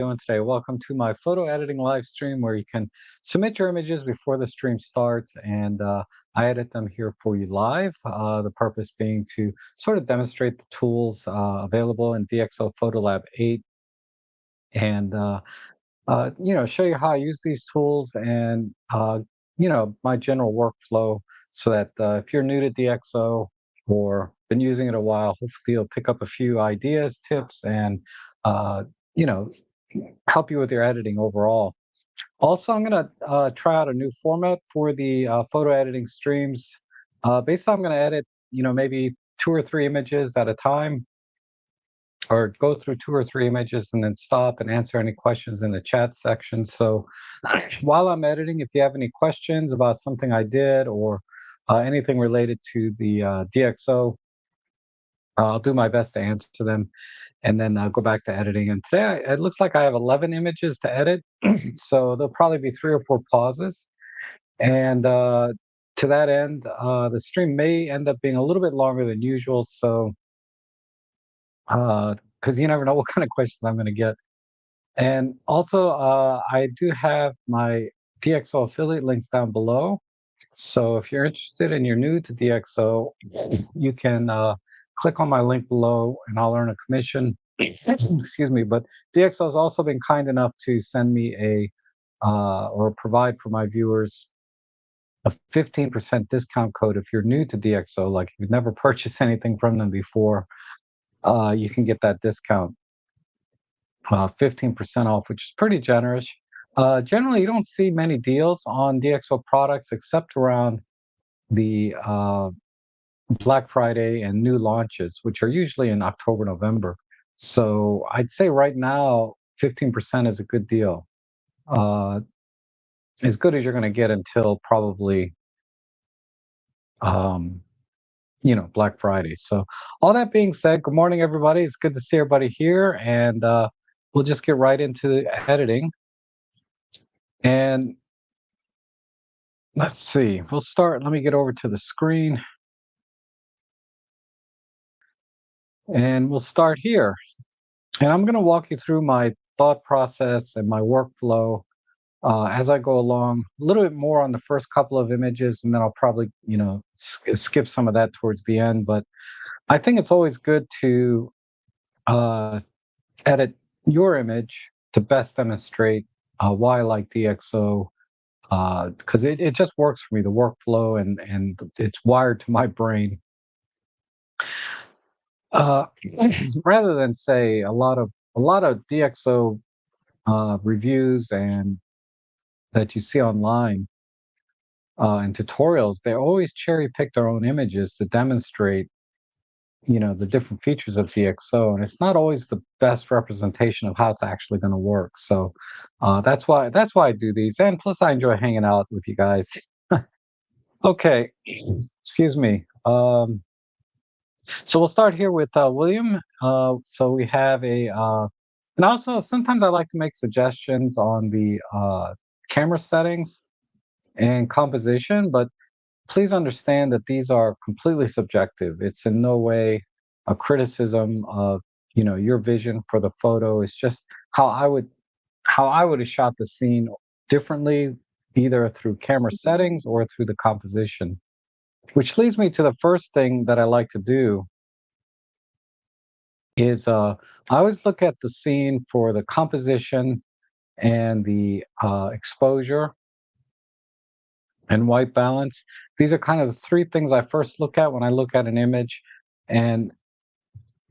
Doing today? Welcome to my photo editing live stream where you can submit your images before the stream starts, and I edit them here for you live. The purpose being to sort of demonstrate the tools available in DxO Photolab 8 and show you how I use these tools and my general workflow so that if you're new to DxO or been using it a while, hopefully you'll pick up a few ideas, tips, and uh, you know help you with your editing overall. Also, I'm going to try out a new format for the photo editing streams. Basically, I'm going to edit, maybe two or three images at a time, or go through two or three images and then stop and answer any questions in the chat section. So while I'm editing, if you have any questions about something I did or anything related to the DxO, I'll do my best to answer them and then go back to editing. And today it looks like I have 11 images to edit, so there'll probably be three or four pauses. And to that end, the stream may end up being a little bit longer than usual. So, because you never know what kind of questions I'm going to get. And also, I do have my DxO affiliate links down below. So if you're interested and you're new to DxO, you can click on my link below and I'll earn a commission. Excuse me. But DxO has also been kind enough to send me or provide for my viewers a 15% discount code. If you're new to DxO, like if you've never purchased anything from them before, you can get that discount, 15% off, which is pretty generous. Generally, you don't see many deals on DxO products except around the Black Friday and new launches, which are usually in October, November. So I'd say right now, 15% is a good deal. As good as you're going to get until probably, um, Black Friday. So all that being said, good morning, everybody. It's good to see everybody here, and we'll just get right into the editing. And let's see, we'll start. Let me get over to the screen. And we'll start here. And I'm going to walk you through my thought process and my workflow as I go along, a little bit more on the first couple of images, and then I'll probably, skip some of that towards the end. But I think it's always good to edit your image to best demonstrate why I like DxO, because it just works for me, the workflow, and it's wired to my brain. Uh, rather than say a lot of DxO reviews and that you see online and tutorials, they always cherry pick their own images to demonstrate, the different features of DxO, and it's not always the best representation of how it's actually going to work. So that's why I do these, and plus I enjoy hanging out with you guys. Okay, excuse me. So we'll start here with William. So we have and also sometimes I like to make suggestions on the camera settings and composition, but please understand that these are completely subjective. It's in no way a criticism of, your vision for the photo. It's just how I would have shot the scene differently, either through camera settings or through the composition. Which leads me to the first thing that I like to do is I always look at the scene for the composition and the exposure and white balance. These are kind of the three things I first look at when I look at an image. And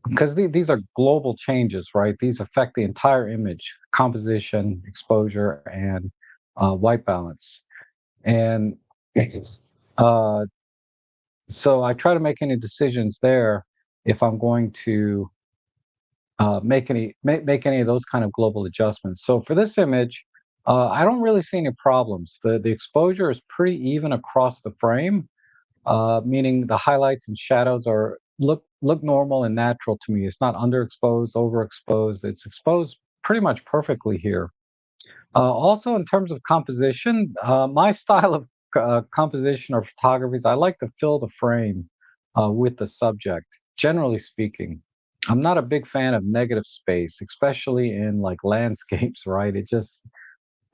because these are global changes, right? These affect the entire image: composition, exposure, and white balance. And uh, so I try to make any decisions there if I'm going to make any of those kind of global adjustments. So for this image, I don't really see any problems. The exposure is pretty even across the frame, meaning the highlights and shadows look normal and natural to me. It's not underexposed, overexposed. It's exposed pretty much perfectly here. Also, in terms of composition, my style of composition or photography is I like to fill the frame with the subject, generally speaking. I'm not a big fan of negative space, especially in like landscapes, right? It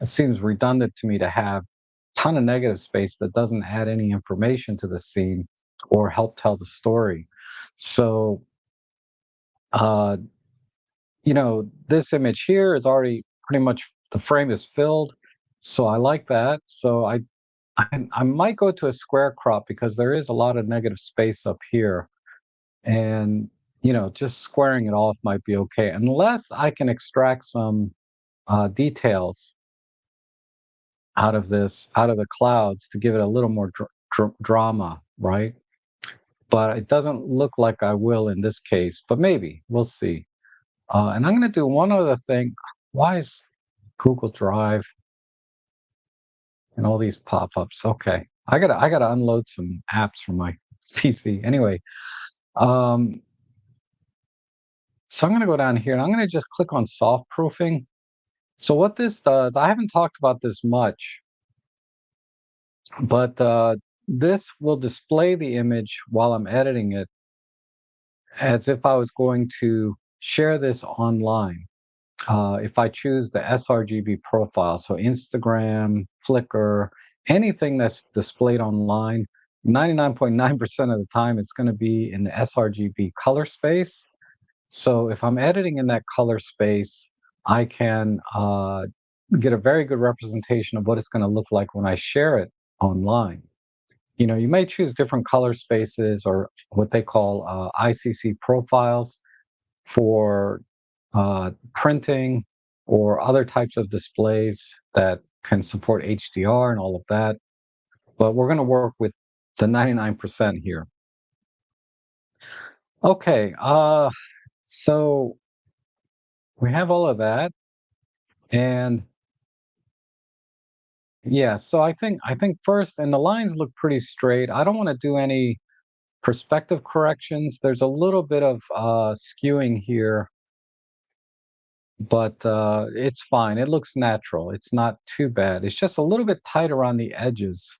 seems redundant to me to have a ton of negative space that doesn't add any information to the scene or help tell the story. So, uh, this image here is already pretty much the frame is filled. So I like that. So I might go to a square crop because there is a lot of negative space up here. And, just squaring it off might be okay, unless I can extract some details out of the clouds to give it a little more drama, right? But it doesn't look like I will in this case, but maybe we'll see. And I'm going to do one other thing. Why is Google Drive and all these pop-ups? Okay, I gotta unload some apps from my PC. Anyway, um, so I'm going to go down here and I'm going to just click on soft proofing. So what this does, I haven't talked about this much, but this will display the image while I'm editing it as if I was going to share this online. If I choose the sRGB profile, so Instagram, Flickr, anything that's displayed online, 99.9% of the time it's going to be in the sRGB color space. So if I'm editing in that color space, I can get a very good representation of what it's going to look like when I share it online. You may choose different color spaces or what they call ICC profiles for printing or other types of displays that can support HDR and all of that. But we're going to work with the 99% here. Okay, so we have all of that, and yeah, so I think first, and the lines look pretty straight. I don't want to do any perspective corrections. There's a little bit of skewing here, but it's fine. It looks natural. It's not too bad. It's just a little bit tight around the edges,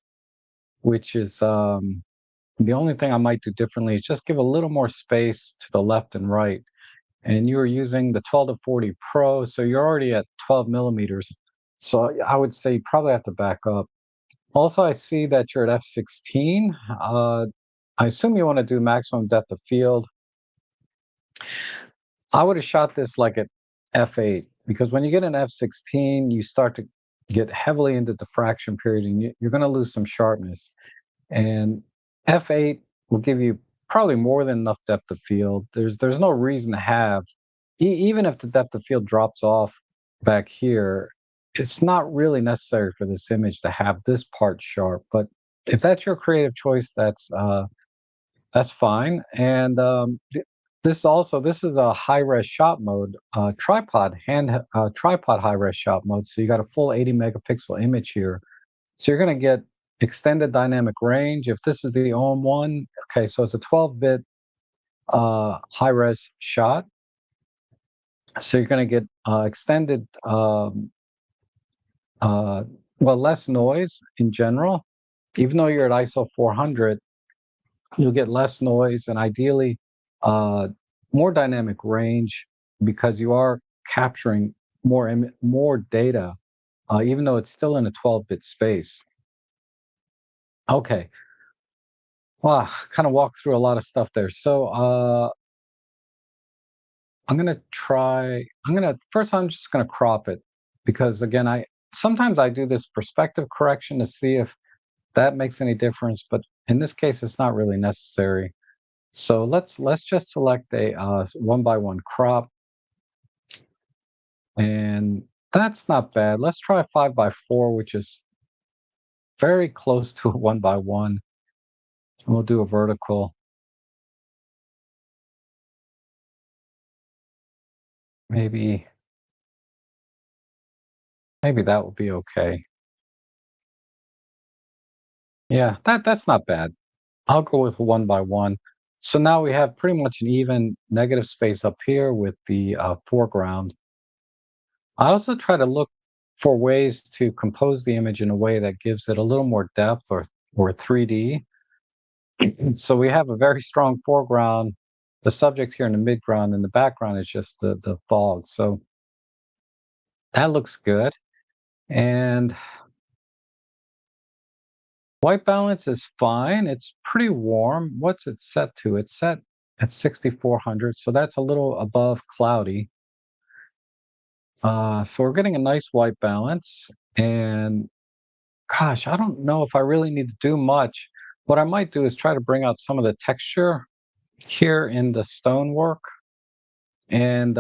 which is the only thing I might do differently is just give a little more space to the left and right. And you are using the 12 to 40 Pro, so you're already at 12 millimeters. So I would say you probably have to back up. Also, I see that you're at f16. I assume you want to do maximum depth of field. I would have shot this like at f8 because when you get an f16, you start to get heavily into diffraction period and you're going to lose some sharpness. And f8 will give you probably more than enough depth of field. There's no reason to have, even if the depth of field drops off back here, it's not really necessary for this image to have this part sharp. But if that's your creative choice, that's fine. And this is a high res shot mode, tripod high res shot mode. So you got a full 80 megapixel image here. So you're going to get extended dynamic range. If this is the OM1, okay, so it's a 12-bit high res shot. So you're going to get extended, less noise in general. Even though you're at ISO 400, you'll get less noise and ideally uh, more dynamic range because you are capturing more data, even though it's still in a 12-bit space. Okay, wow, kind of walked through a lot of stuff there. So I'm just gonna crop it because again, I sometimes I do this perspective correction to see if that makes any difference, but in this case, it's not really necessary. So let's just select a one by one crop, and that's not bad. Let's try 5 by 4, which is very close to a 1 by 1. We'll do a vertical. Maybe maybe that will be okay. Yeah, that's not bad. I'll go with 1 by 1. So now we have pretty much an even negative space up here with the foreground. I also try to look for ways to compose the image in a way that gives it a little more depth or 3D. So we have a very strong foreground the subject here in the midground, and the background is just the fog. So that looks good. And white balance is fine. It's pretty warm. What's it set to? It's set at 6400, so that's a little above cloudy. So we're getting a nice white balance. And gosh, I don't know if I really need to do much. What I might do is try to bring out some of the texture here in the stonework, and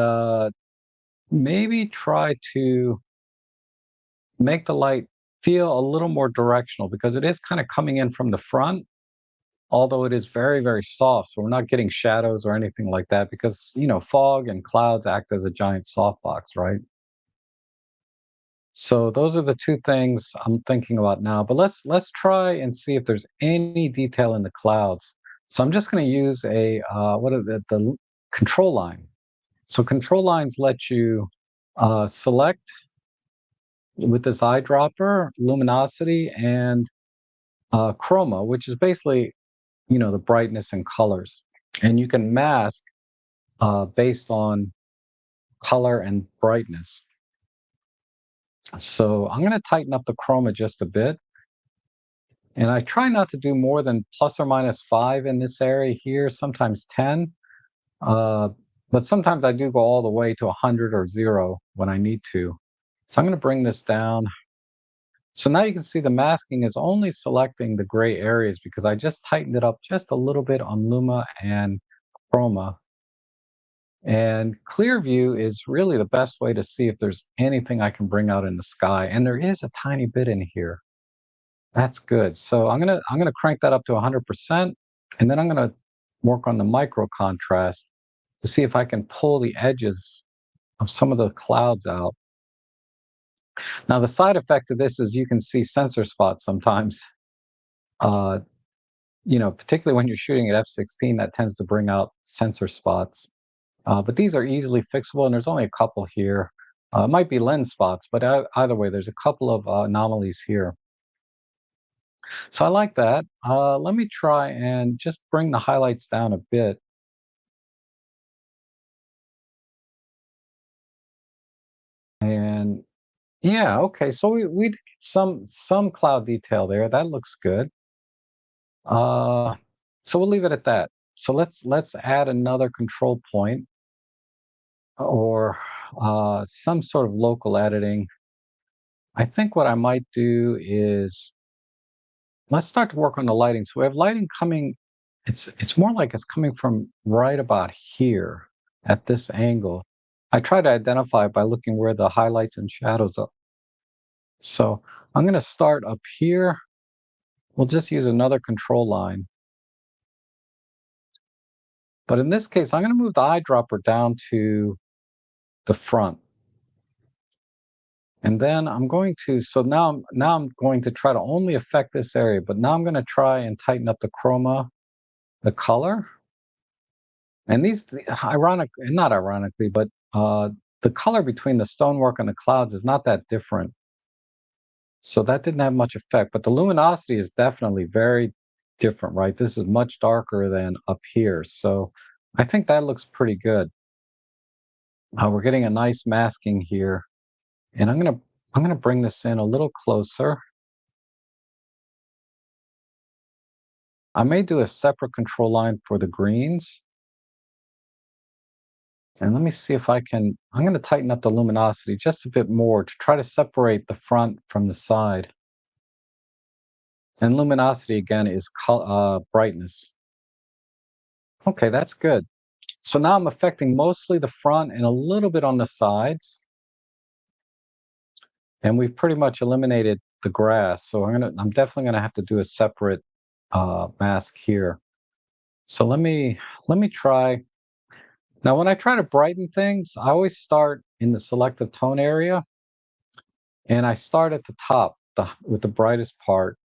maybe try to make the light feel a little more directional, because it is kind of coming in from the front, although it is very, very soft. So we're not getting shadows or anything like that, because, fog and clouds act as a giant softbox, right? So those are the two things I'm thinking about now. But let's try and see if there's any detail in the clouds. So I'm just going to use a what are the control line. So control lines let you select with this eyedropper luminosity and chroma, which is basically the brightness and colors, and you can mask based on color and brightness. So I'm going to tighten up the chroma just a bit. And I try not to do more than ±5 in this area here, sometimes 10. Uh, but sometimes I do go all the way to 100 or 0 when I need to. So I'm going to bring this down. So now you can see the masking is only selecting the gray areas, because I just tightened it up just a little bit on Luma and Chroma. And clear view is really the best way to see if there's anything I can bring out in the sky. And there is a tiny bit in here. That's good. So I'm gonna crank that up to 100%, and then I'm gonna work on the micro contrast to see if I can pull the edges of some of the clouds out. Now, the side effect of this is you can see sensor spots sometimes. Uh, Particularly when you're shooting at f/16, that tends to bring out sensor spots. But these are easily fixable, and there's only a couple here. It might be lens spots, but either way, there's a couple of anomalies here. So I like that. Let me try and just bring the highlights down a bit. And yeah, okay. So we did get some cloud detail there. That looks good. Uh, so we'll leave it at that. So let's add another control point, or some sort of local editing. I think what I might do is let's start to work on the lighting. So we have lighting coming. It's more like it's coming from right about here at this angle. I try to identify by looking where the highlights and shadows are. So I'm going to start up here. We'll just use another control line. But in this case, I'm going to move the eyedropper down to the front. And then I'm going to, so now I'm going to try to only affect this area, but now I'm going to try and tighten up the chroma, the color. And these, not ironically, but the color between the stonework and the clouds is not that different. So that didn't have much effect, but the luminosity is definitely very different, right? This is much darker than up here. So I think that looks pretty good. We're getting a nice masking here. And I'm gonna bring this in a little closer. I may do a separate control line for the greens. And let me see if I'm going to tighten up the luminosity just a bit more to try to separate the front from the side. And luminosity again is brightness. Okay, that's good. So now I'm affecting mostly the front and a little bit on the sides. And we've pretty much eliminated the grass. So I'm definitely gonna have to do a separate mask here. So let me try. Now, when I try to brighten things, I always start in the selective tone area, and I start at the top with the brightest part,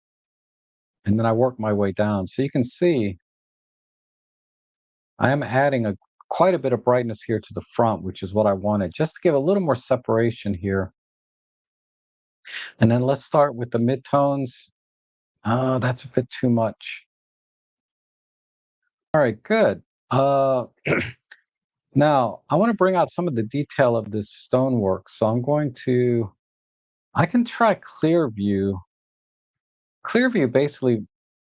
and then I work my way down. So you can see I am adding quite a bit of brightness here to the front, which is what I wanted, just to give a little more separation here. And then let's start with the midtones. Oh, that's a bit too much. All right, good. Uh, Now, I want to bring out some of the detail of this stonework. So I can try clear view. Clear view basically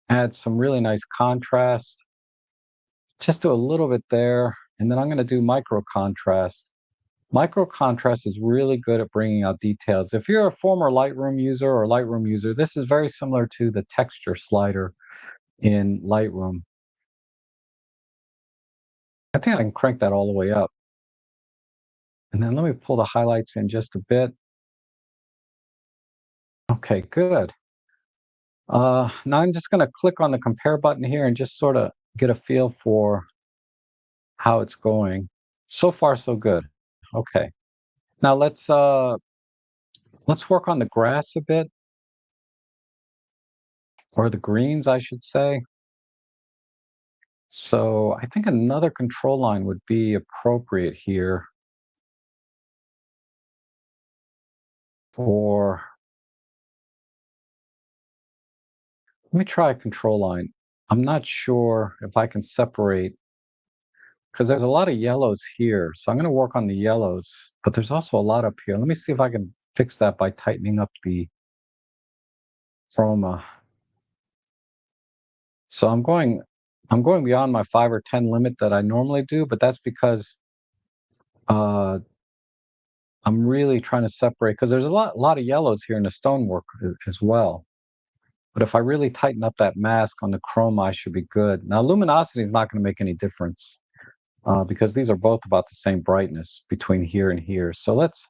adds some really nice contrast. Just do a little bit there. And then I'm going to do micro contrast. Micro contrast is really good at bringing out details. If you're a former Lightroom user or Lightroom user, this is very similar to the texture slider in Lightroom. I think I can crank that all the way up. And then let me pull the highlights in just a bit. Okay, good. Now I'm just going to click on the compare button here and just sort of get a feel for how it's going. So far, so good. Okay. Now let's work on the grass a bit, or the greens, I should say. So I think another control line would be appropriate here for, let me try a control line. I'm not sure if I can separate because there's a lot of yellows here. So I'm going to work on the yellows, but there's also a lot up here. Let me see if I can fix that by tightening up the chroma. So I'm going beyond my 5 or 10 limit that I normally do, but that's because uh, I'm really trying to separate because there's a lot of yellows here in the stonework as well. But if I really tighten up that mask on the chroma, I should be good. Now, luminosity is not going to make any difference because these are both about the same brightness between here and here. So let's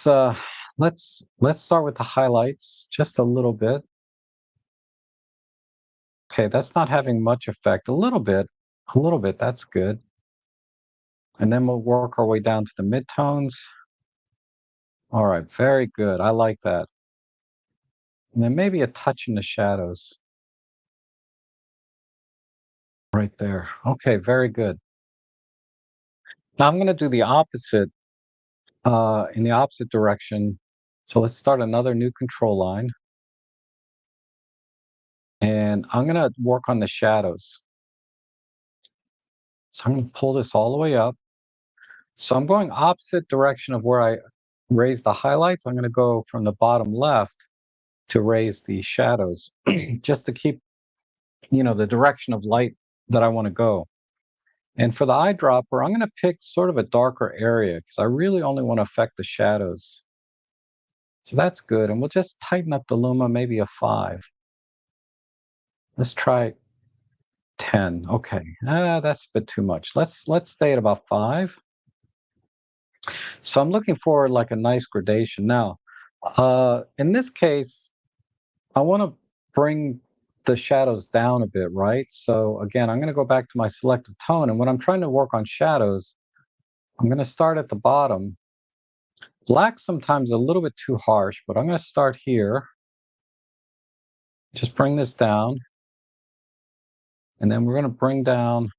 uh, let's start with the highlights just a little bit. Okay, that's not having much effect. A little bit. That's good. And then we'll work our way down to the midtones. All right, very good. I like that. And then maybe a touch in the shadows right there. Okay, very good. Now I'm going to do the opposite in the opposite direction. So let's start another new control line. And I'm going to work on the shadows. So I'm going to pull this all the way up. So I'm going opposite direction of where I raise the highlights. I'm going to go from the bottom left to raise the shadows just to keep, the direction of light that I want to go. And for the eyedropper, I'm going to pick sort of a darker area because I really only want to affect the shadows. So that's good. And we'll just tighten up the luma, maybe a 5. Let's try 10. Okay. That's a bit too much. Let's stay at about 5. So I'm looking for like a nice gradation. Now, in this case, I want to bring the shadows down a bit, right? So again, I'm going to go back to my selective tone. And when I'm trying to work on shadows, I'm going to start at the bottom. Black sometimes a little bit too harsh, but I'm going to start here. Just bring this down. And then we're going to bring down.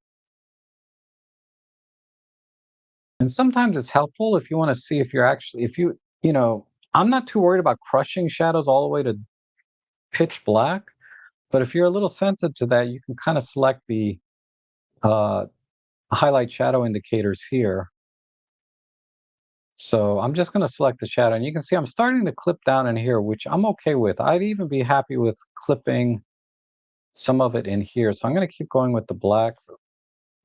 And sometimes it's helpful if you want to see if you're actually, if you know, I'm not too worried about crushing shadows all the way to pitch black. But if you're a little sensitive to that, you can kind of select the uh, highlight shadow indicators here. So I'm just going to select the shadow, and you can see I'm starting to clip down in here, which I'm okay with. I'd even be happy with clipping some of it in here. So I'm going to keep going with the black.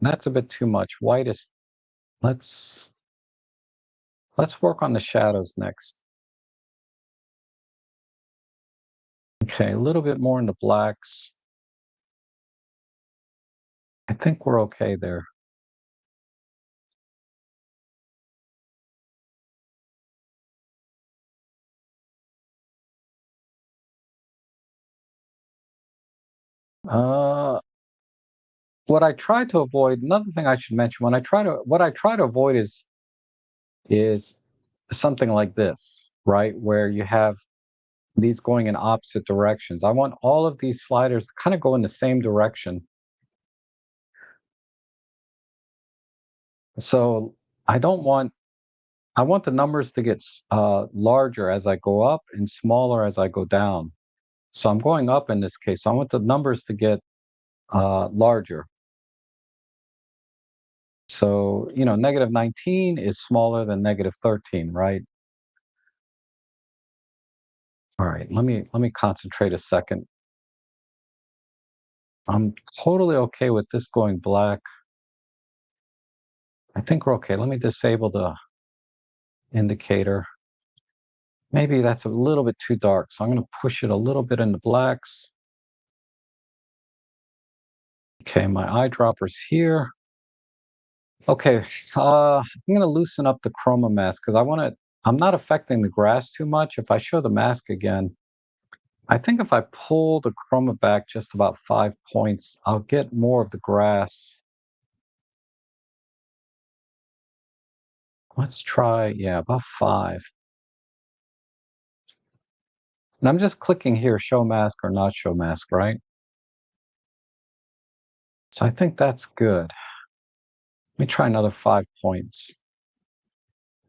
That's a bit too much. White is, let's let's work on the shadows next. Okay, a little bit more in the blacks. I think we're okay there. Uh, what I try to avoid, another thing I should mention, what I try to avoid is something like this, right? Where you have these going in opposite directions. I want all of these sliders to kind of go in the same direction. So I don't want, I want the numbers to get larger as I go up and smaller as I go down. So I'm going up in this case. So I want the numbers to get larger. So, negative 19 is smaller than negative 13, right? All right, let me concentrate a second. I'm totally okay with this going black. I think we're okay. Let me disable the indicator. Maybe that's a little bit too dark, so I'm going to push it a little bit into blacks. Okay, my eyedropper's here. Okay, I'm going to loosen up the chroma mask because I'm not affecting the grass too much. If I show the mask again, I think if I pull the chroma back just about 5 points, I'll get more of the grass. Let's try, yeah, about 5. And I'm just clicking here, show mask or not show mask, right? So I think that's good. Let me try another 5 points.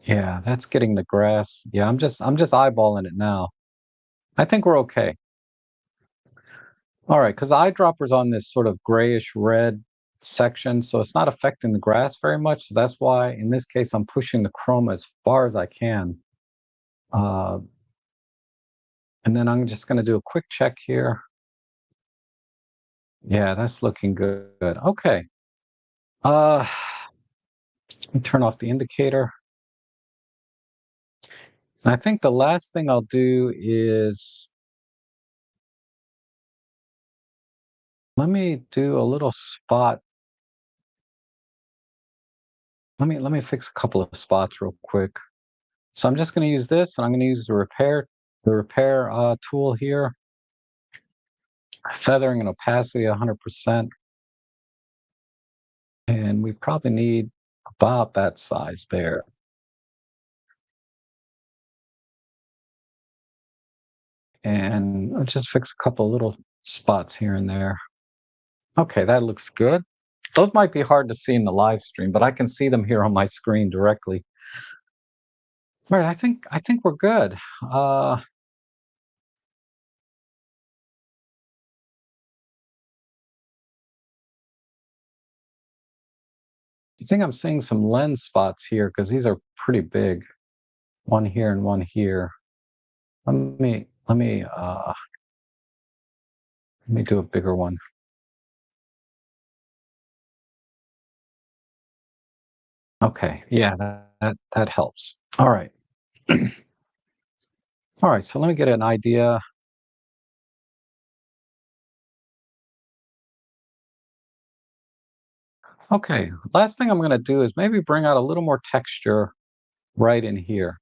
Yeah, that's getting the grass. Yeah, I'm just eyeballing it now. I think we're okay. All right, because the eyedropper's on this sort of grayish red section, so it's not affecting the grass very much. So that's why in this case I'm pushing the chroma as far as I can. Uh, and then I'm just going to do a quick check here. Yeah, that's looking good. Okay. Uh, let me turn off the indicator. And I think the last thing I'll do is let me do a little spot. Let me fix a couple of spots real quick. So I'm just going to use this, and I'm going to use the repair tool here, feathering and opacity 100%, and we probably need about that size there. And I'll just fix a couple little spots here and there. Okay, that looks good. Those might be hard to see in the live stream, but I can see them here on my screen directly. All right, I think we're good. Uh, I think I'm seeing some lens spots here because these are pretty big. One here and one here. Let me do a bigger one. Okay, yeah, that helps. All right. All right, so let me get an idea. Okay, last thing I'm going to do is maybe bring out a little more texture right in here.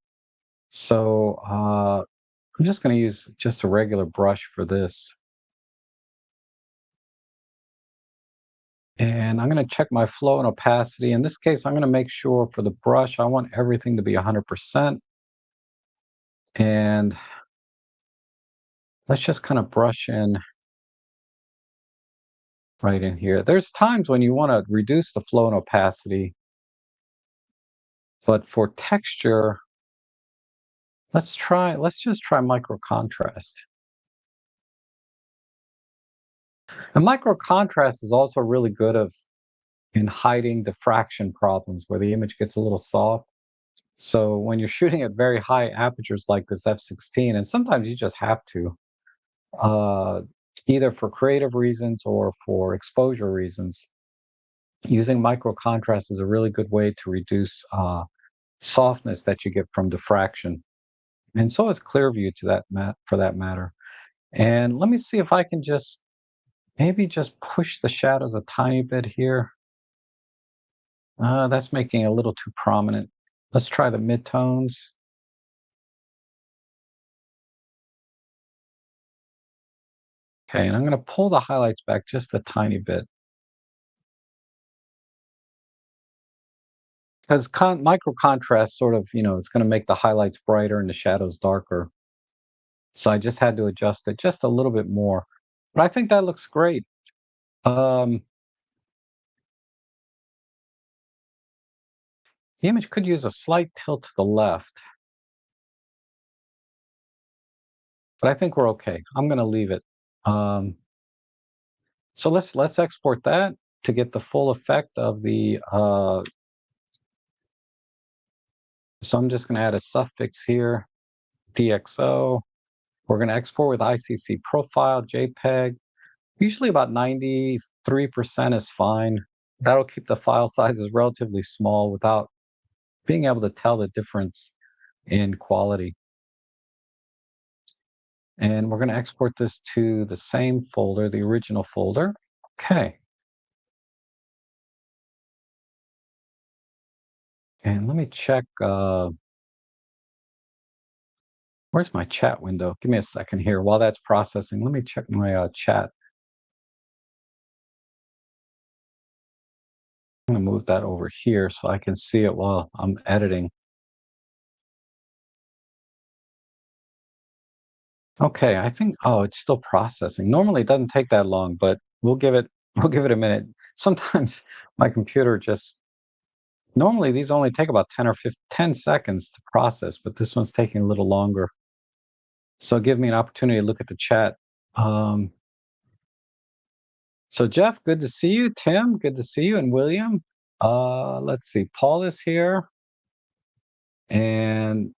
So I'm just going to use just a regular brush for this. And I'm going to check my flow and opacity. In this case, I'm going to make sure for the brush, I want everything to be 100%. And let's just kind of brush in right in here. There's times when you want to reduce the flow and opacity, but for texture, let's just try micro contrast. And micro contrast is also really good in hiding diffraction problems where the image gets a little soft. So when you're shooting at very high apertures like this f16, and sometimes you just have to, uh, either for creative reasons or for exposure reasons, using micro contrast is a really good way to reduce softness that you get from diffraction. And so is clear view to for that matter. And let me see if I can just maybe just push the shadows a tiny bit here. That's making it a little too prominent. Let's try the midtones. Okay, and I'm going to pull the highlights back just a tiny bit because micro contrast sort of, it's going to make the highlights brighter and the shadows darker. So I just had to adjust it just a little bit more. But I think that looks great. Um, the image could use a slight tilt to the left, but I think we're okay. I'm going to leave it. Um, so let's export that. to get the full effect of the, so I'm just going to add a suffix here, DxO. We're going to export with ICC profile, JPEG. Usually about 93% is fine. That'll keep the file sizes relatively small without being able to tell the difference in quality. And we're going to export this to the same folder, the original folder. Okay. And let me check, where's my chat window? Give me a second here. While that's processing, let me check my chat. I'm going to move that over here so I can see it while I'm editing. Okay, I think, oh, it's still processing. Normally it doesn't take that long, but we'll give it we'll give it a minute. Sometimes my computer just normally these only take about 10 or 15, 10 seconds to process, but this one's taking a little longer. So give me an opportunity to look at the chat. Um, so Jeff, good to see you. Tim, good to see you, and William. Let's see. Paul is here, and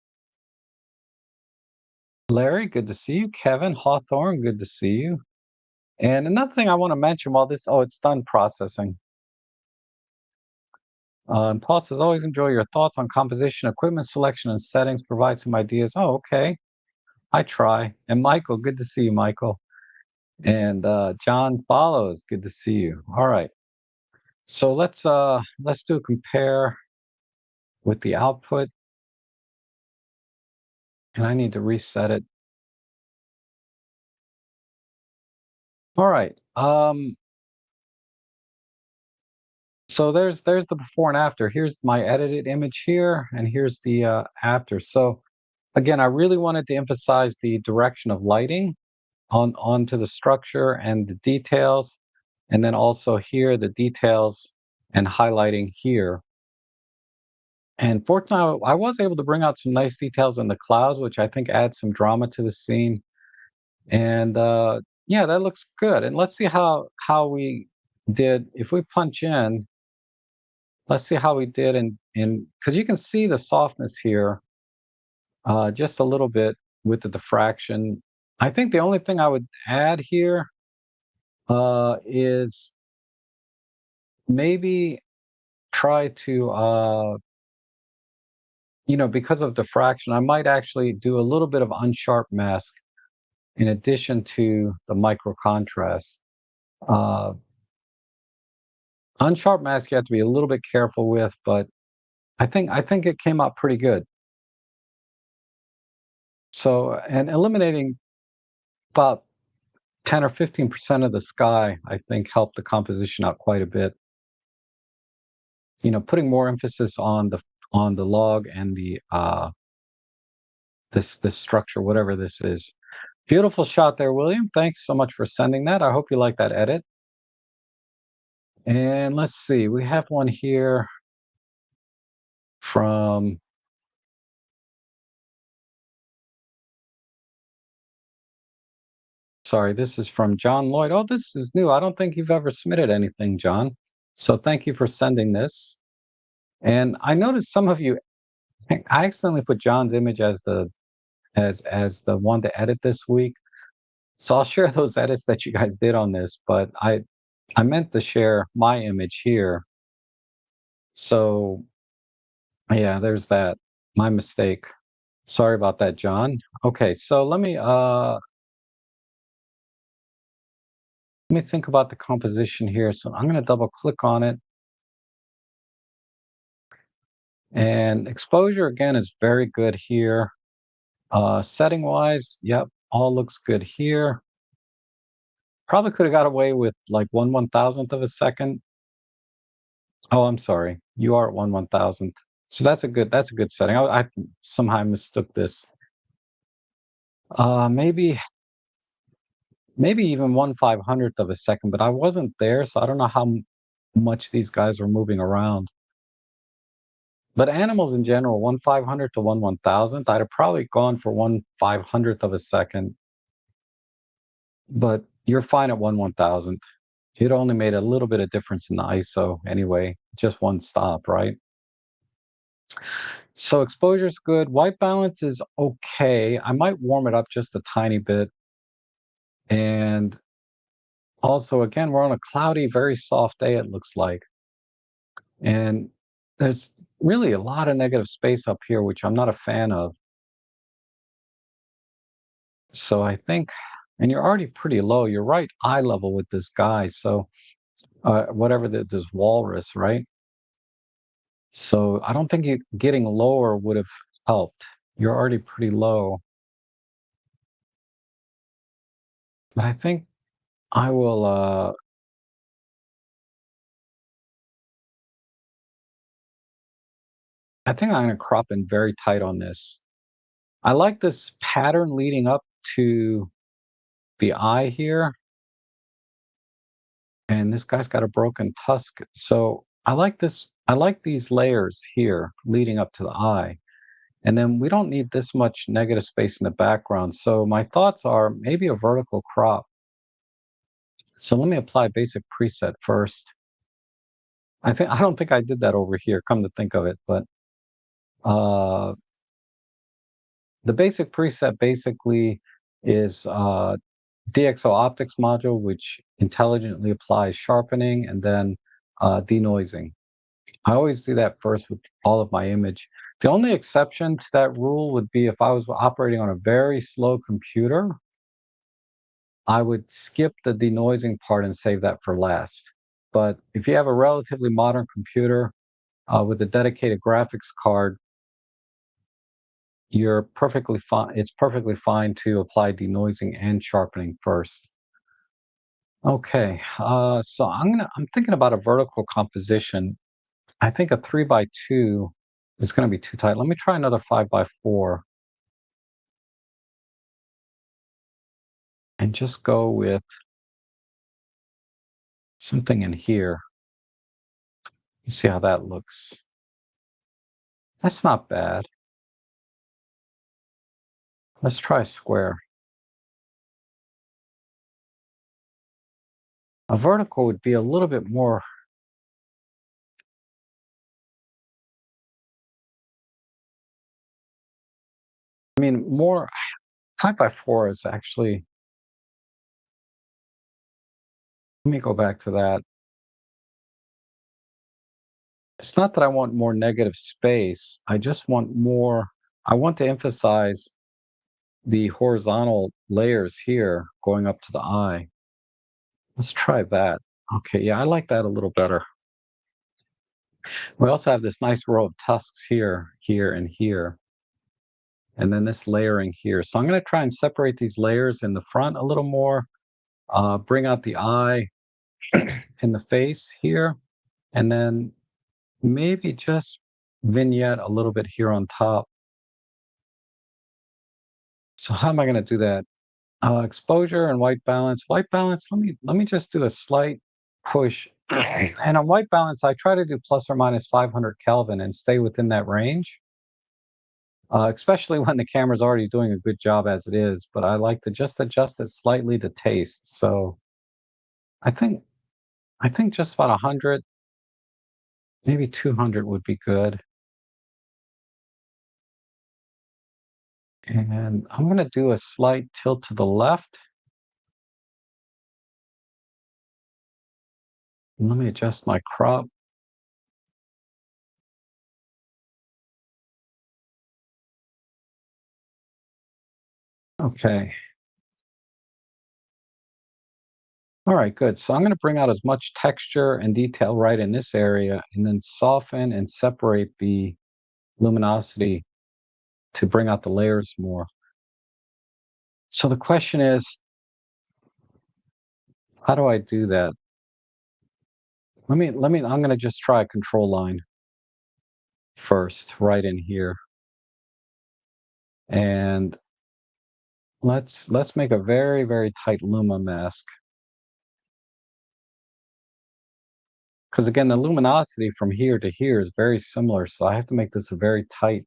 Larry, good to see you. Kevin Hawthorne, good to see you. And another thing I want to mention while this, oh, it's done processing. And Paul says, always enjoy your thoughts on composition, equipment selection, and settings. Provide some ideas. Oh, okay. I try. And Michael, good to see you, Michael. And John follows. Good to see you. All right. So let's do a compare with the output. And I need to reset it. All right. So there's the before and after. Here's my edited image here, and here's the after. So again, I really wanted to emphasize the direction of lighting onto the structure and the details, and then also here the details and highlighting here. And fortunately, I was able to bring out some nice details in the clouds, which I think adds some drama to the scene. And yeah, that looks good. And let's see how we did. If we punch in, let's see how we did in because you can see the softness here just a little bit with the diffraction. I think the only thing I would add here is maybe try to because of diffraction, I might actually do a little bit of unsharp mask in addition to the micro contrast. Uh, unsharp mask you have to be a little bit careful with, but I think it came out pretty good. So, and eliminating about 10 or 15% of the sky, I think helped the composition out quite a bit. Putting more emphasis on the log and the this structure, whatever this is. Beautiful shot there, William. Thanks so much for sending that. I hope you like that edit. And let's see, we have one here from sorry, this is from John Lloyd. Oh, this is new. I don't think you've ever submitted anything, John. So thank you for sending this. And I noticed some of you I accidentally put John's image as the one to edit this week. So I'll share those edits that you guys did on this, but I meant to share my image here. So yeah, there's that. My mistake. Sorry about that, John. Okay, so let me think about the composition here. So I'm going to double click on it. And exposure again is very good here. Setting wise, yep, all looks good here. Probably could have got away with like 1/1000th of a second. Oh, I'm sorry. You are at 1/1000th. So that's a good setting. I somehow mistook this. Maybe even 1/500th of a second, but I wasn't there, so I don't know how much these guys were moving around. But animals in general, 1/500th to 1/1000th, I'd have probably gone for 1/500th of a second. But you're fine at 1/1000th. It only made a little bit of difference in the ISO anyway, just one stop, right? So exposure's good. White balance is okay. I might warm it up just a tiny bit. And also, again, we're on a cloudy, very soft day, it looks like. And there's really a lot of negative space up here, which I'm not a fan of. So I think, and you're already pretty low. You're right eye level with this guy. So whatever this walrus, right? So I don't think you getting lower would have helped. You're already pretty low. But I think I will. I think I'm gonna crop in very tight on this. I like this pattern leading up to the eye here, and this guy's got a broken tusk. So I like this. I like these layers here leading up to the eye. And then we don't need this much negative space in the background. So my thoughts are maybe a vertical crop. So let me apply basic preset first. I don't think I did that over here, come to think of it, but uh, the basic preset basically is DxO optics module, which intelligently applies sharpening and then denoising. I always do that first with all of my image. The only exception to that rule would be if I was operating on a very slow computer, I would skip the denoising part and save that for last. But if you have a relatively modern computer with a dedicated graphics card, you're perfectly fine. It's perfectly fine to apply denoising and sharpening first. Okay, so I'm thinking about a vertical composition. I think a 3 by 2 is going to be too tight. Let me try another 5 by 4 and just go with something in here. You see how that looks. That's not bad. Let's try square. A vertical would be a little bit more, I mean, more 5 by 4 is actually, let me go back to that. It's not that I want more negative space. I just want more, I want to emphasize the horizontal layers here going up to the eye. Let's try that. Okay, yeah, I like that a little better. We also have this nice row of tusks here, here, and here, and then this layering here. So I'm going to try and separate these layers in the front a little more, bring out the eye in the face here, and then maybe just vignette a little bit here on top. So how am I going to do that? Exposure and white balance. White balance. Let me just do a slight push. And on white balance, I try to do plus or minus 500 Kelvin and stay within that range. Especially when the camera's already doing a good job as it is. But I like to just adjust it slightly to taste. So I think I think just about 100, maybe 200 would be good. And I'm going to do a slight tilt to the left. Let me adjust my crop. Okay. All right, good. So I'm going to bring out as much texture and detail right in this area and then soften and separate the luminosity to bring out the layers more. So the question is, how do I do that? I'm going to just try a control line first, right in here. And let's make a very, very tight luma mask. Because again, the luminosity from here to here is very similar. So I have to make this a very tight.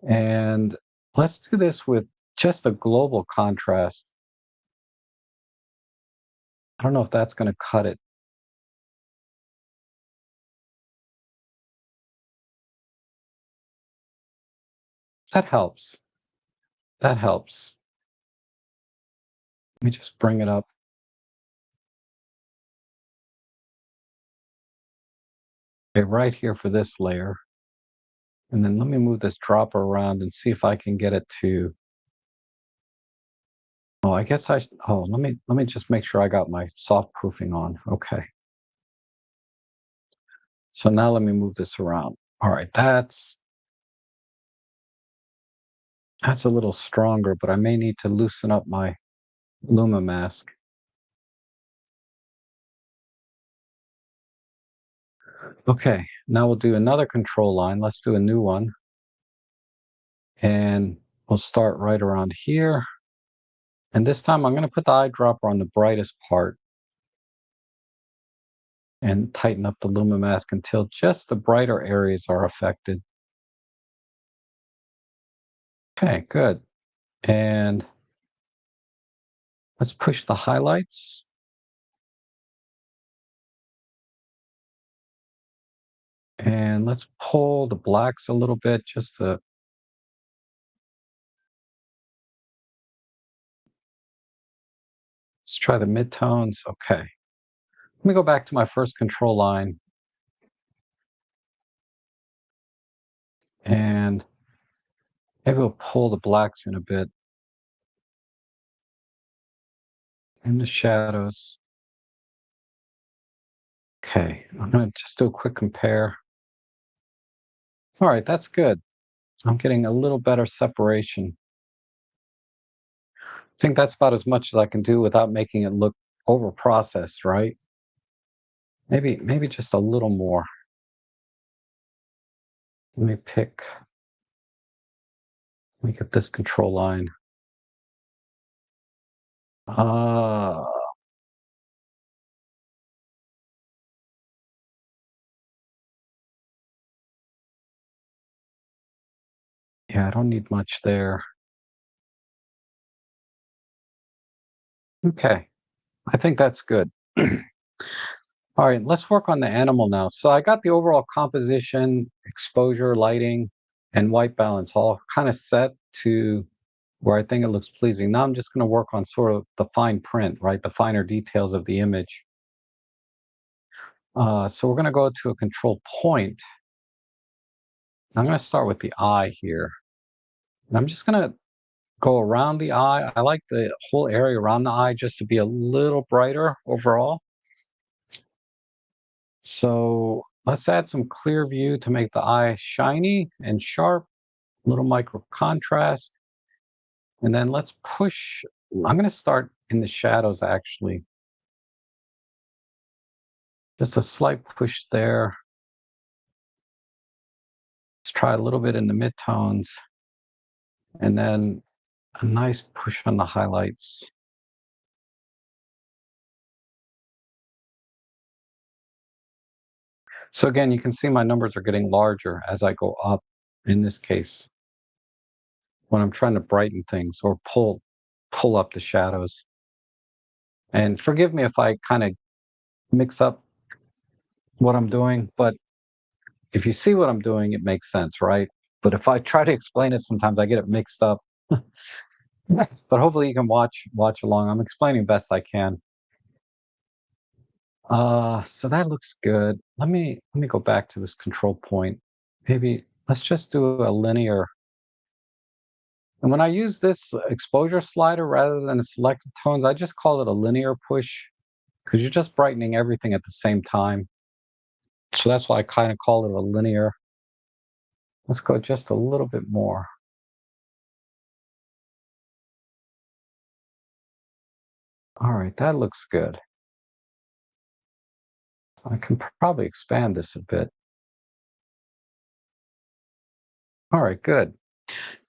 And let's do this with just a global contrast. I don't know if that's gonna cut it. That helps. That helps. Let me just bring it up. Okay, right here for this layer. And then let me move this dropper around and see if I can get it to, oh, I guess oh, let me just make sure I got my soft proofing on. Okay. So now let me move this around. All right, that's a little stronger, but I may need to loosen up my Luma mask. Okay, now we'll do another control line. Let's do a new one. And we'll start right around here. And this time I'm going to put the eyedropper on the brightest part and tighten up the Luma mask until just the brighter areas are affected. Okay, good. And let's push the highlights. And let's pull the blacks a little bit just to, let's try the midtones. Okay. Let me go back to my first control line. And maybe we'll pull the blacks in a bit in the shadows. Okay, I'm going to just do a quick compare. All right, that's good. I'm getting a little better separation. I think that's about as much as I can do without making it look over processed, right? Maybe just a little more. Let me get this control line. Ah, yeah, I don't need much there. Okay, I think that's good. All right, let's work on the animal now. So I got the overall composition, exposure, lighting, and white balance all kind of set to where I think it looks pleasing. Now I'm just going to work on sort of the fine print, right? The finer details of the image. So we're going to go to a control point. I'm going to start with the eye here. And I'm just going to go around the eye. I like the whole area around the eye just to be a little brighter overall. So let's add some clear view to make the eye shiny and sharp, little micro contrast. And then let's push, I'm going to start in the shadows actually. Just a slight push there. Let's try a little bit in the midtones. And then a nice push on the highlights. So again, you can see my numbers are getting larger as I go up, in this case, when I'm trying to brighten things or pull up the shadows. And forgive me if I kind of mix up what I'm doing, but if you see what I'm doing, it makes sense, right? But if I try to explain it, sometimes I get it mixed up. But hopefully you can watch along. I'm explaining best I can. So that looks good. Let me go back to this control point. Maybe let's just do a linear. And when I use this exposure slider rather than a selected tones, I just call it a linear push because you're just brightening everything at the same time. So that's why I kind of call it a linear. Let's go just a little bit more. All right, that looks good. I can probably expand this a bit. All right, good.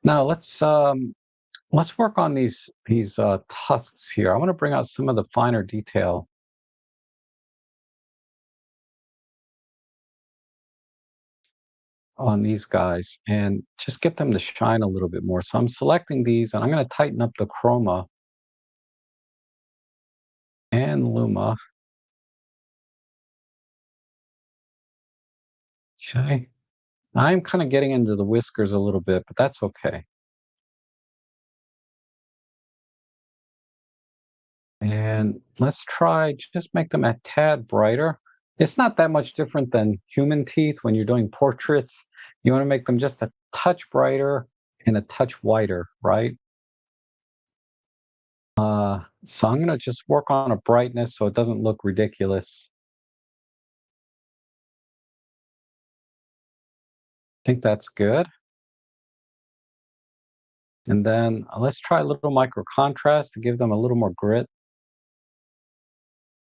Now let's work on these tusks here. I want to bring out some of the finer detail on these guys and just get them to shine a little bit more. So I'm selecting these and I'm going to tighten up the chroma and Luma. Okay. I'm kind of getting into the whiskers a little bit, but that's okay. And let's try just make them a tad brighter. It's not that much different than human teeth when you're doing portraits. You want to make them just a touch brighter and a touch whiter, right? So I'm going to just work on a brightness so it doesn't look ridiculous. I think that's good. And then let's try a little micro contrast to give them a little more grit.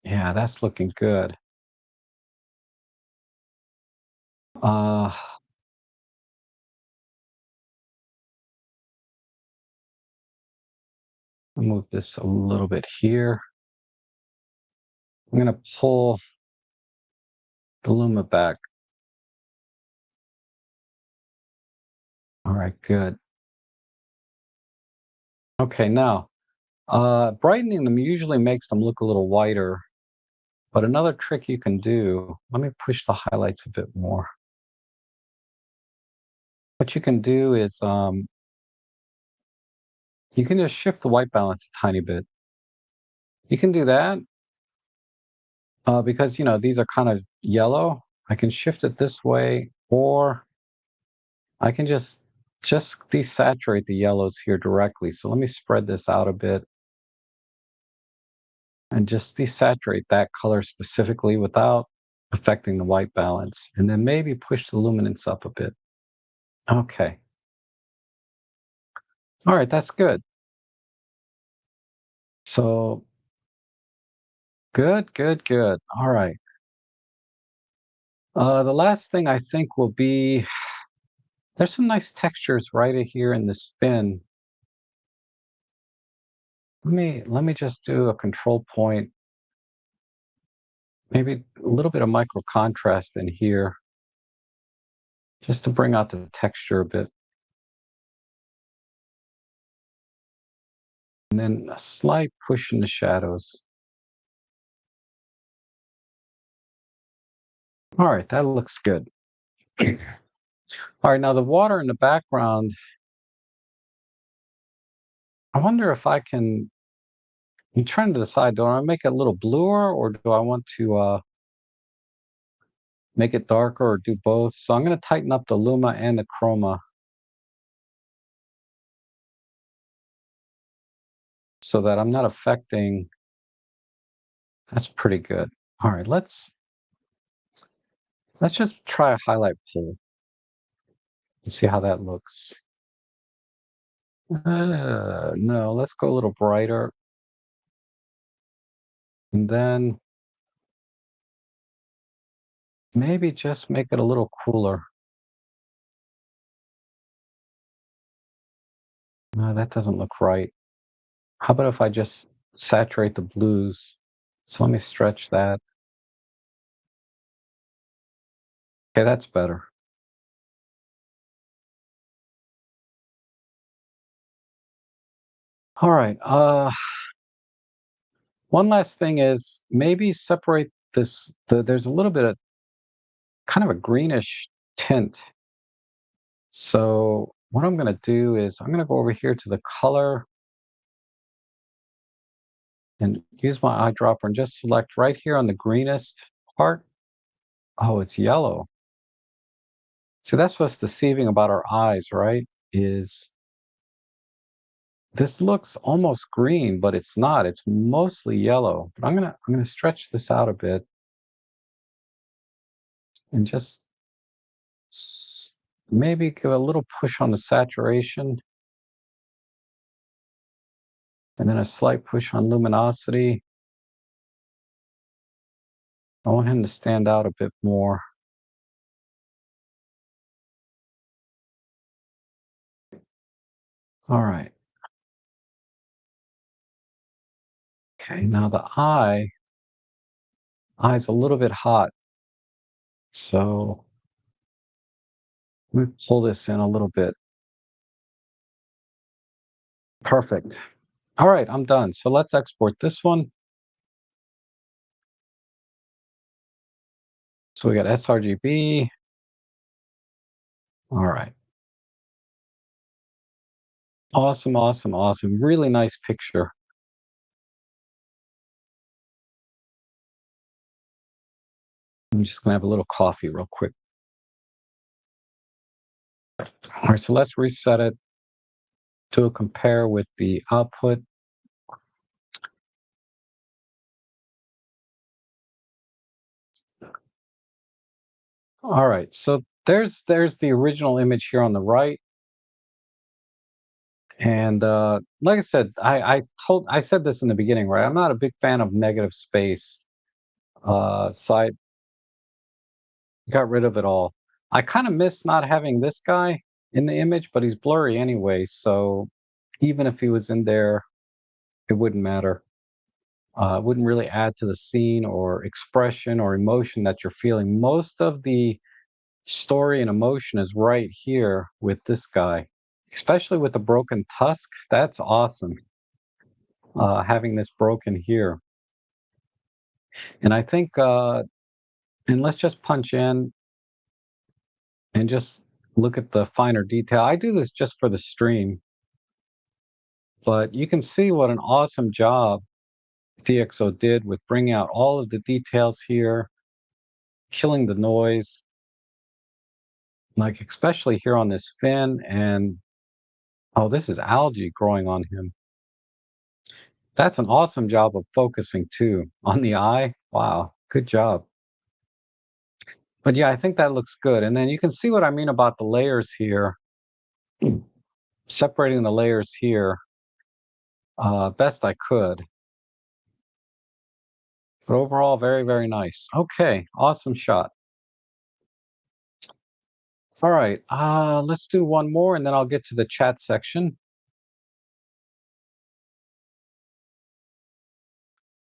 Yeah, that's looking good. Uh, I'll move this a little bit here. I'm going to pull the Luma back. All right, good. Okay, now, brightening them usually makes them look a little whiter, but another trick you can do, let me push the highlights a bit more. What you can do is you can just shift the white balance a tiny bit. You can do that because, these are kind of yellow. I can shift it this way, or I can just desaturate the yellows here directly. So let me spread this out a bit and just desaturate that color specifically without affecting the white balance. And then maybe push the luminance up a bit. Okay. All right, that's good. So good, good, good. All right. The last thing I think will be there's some nice textures right here in this fin. Let me just do a control point, maybe a little bit of micro contrast in here, just to bring out the texture a bit. And then a slight push in the shadows. All right, that looks good. All right, now the water in the background, I wonder if I'm trying to decide, do I make it a little bluer or do I want to make it darker or do both? So I'm going to tighten up the luma and the chroma so that I'm not affecting. That's pretty good. All right, let's just try a highlight pull and see how that looks. No, let's go a little brighter. And then maybe just make it a little cooler. No, that doesn't look right. How about if I just saturate the blues? So let me stretch that. Okay, that's better. All right. One last thing is maybe separate there's a little bit of kind of a greenish tint. So what I'm going to do is I'm going to go over here to the color and use my eyedropper and just select right here on the greenest part. Oh, it's yellow. See, that's what's deceiving about our eyes, right? Is this looks almost green, but it's not. It's mostly yellow. But I'm gonna stretch this out a bit and just maybe give a little push on the saturation and then a slight push on luminosity. I want him to stand out a bit more. All right. Okay, now the eye's a little bit hot. So let me pull this in a little bit. Perfect. All right, I'm done. So let's export this one. So we got sRGB. All right. Awesome, awesome, awesome. Really nice picture. I'm just gonna have a little coffee real quick. All right, so let's reset it to compare with the output. All right, so there's the original image here on the right. And like I said, I said this in the beginning, right? I'm not a big fan of negative space. So I got rid of it all. I kind of miss not having this guy in the image, but he's blurry anyway. So even if he was in there, it wouldn't matter. It wouldn't really add to the scene or expression or emotion that you're feeling. Most of the story and emotion is right here with this guy, especially with the broken tusk. That's awesome. Having this broken here. And I think, and let's just punch in and just look at the finer detail. I do this just for the stream, but you can see what an awesome job DxO did with bringing out all of the details here, killing the noise, like especially here on this fin. And oh, this is algae growing on him. That's an awesome job of focusing too on the eye. Wow, good job. But yeah, I think that looks good. And then you can see what I mean about the layers here, separating the layers here best I could. But overall, very, very nice. Okay, awesome shot. All right, let's do one more and then I'll get to the chat section.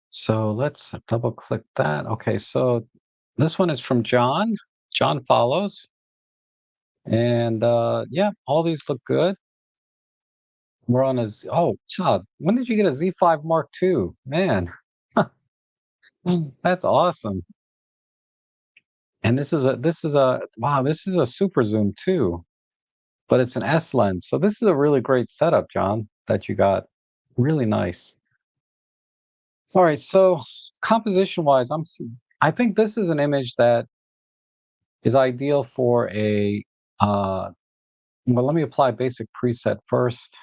So let's double click that. Okay, so this one is from John. John follows. And yeah, all these look good. We're on a oh, Chad, when did you get a Z5 Mark II? Man, that's awesome. And this is a wow, this is a super zoom too, but it's an S lens. So this is a really great setup, John, that you got. Really nice. All right, so composition wise, I think this is an image that is ideal for a well, let me apply basic preset first.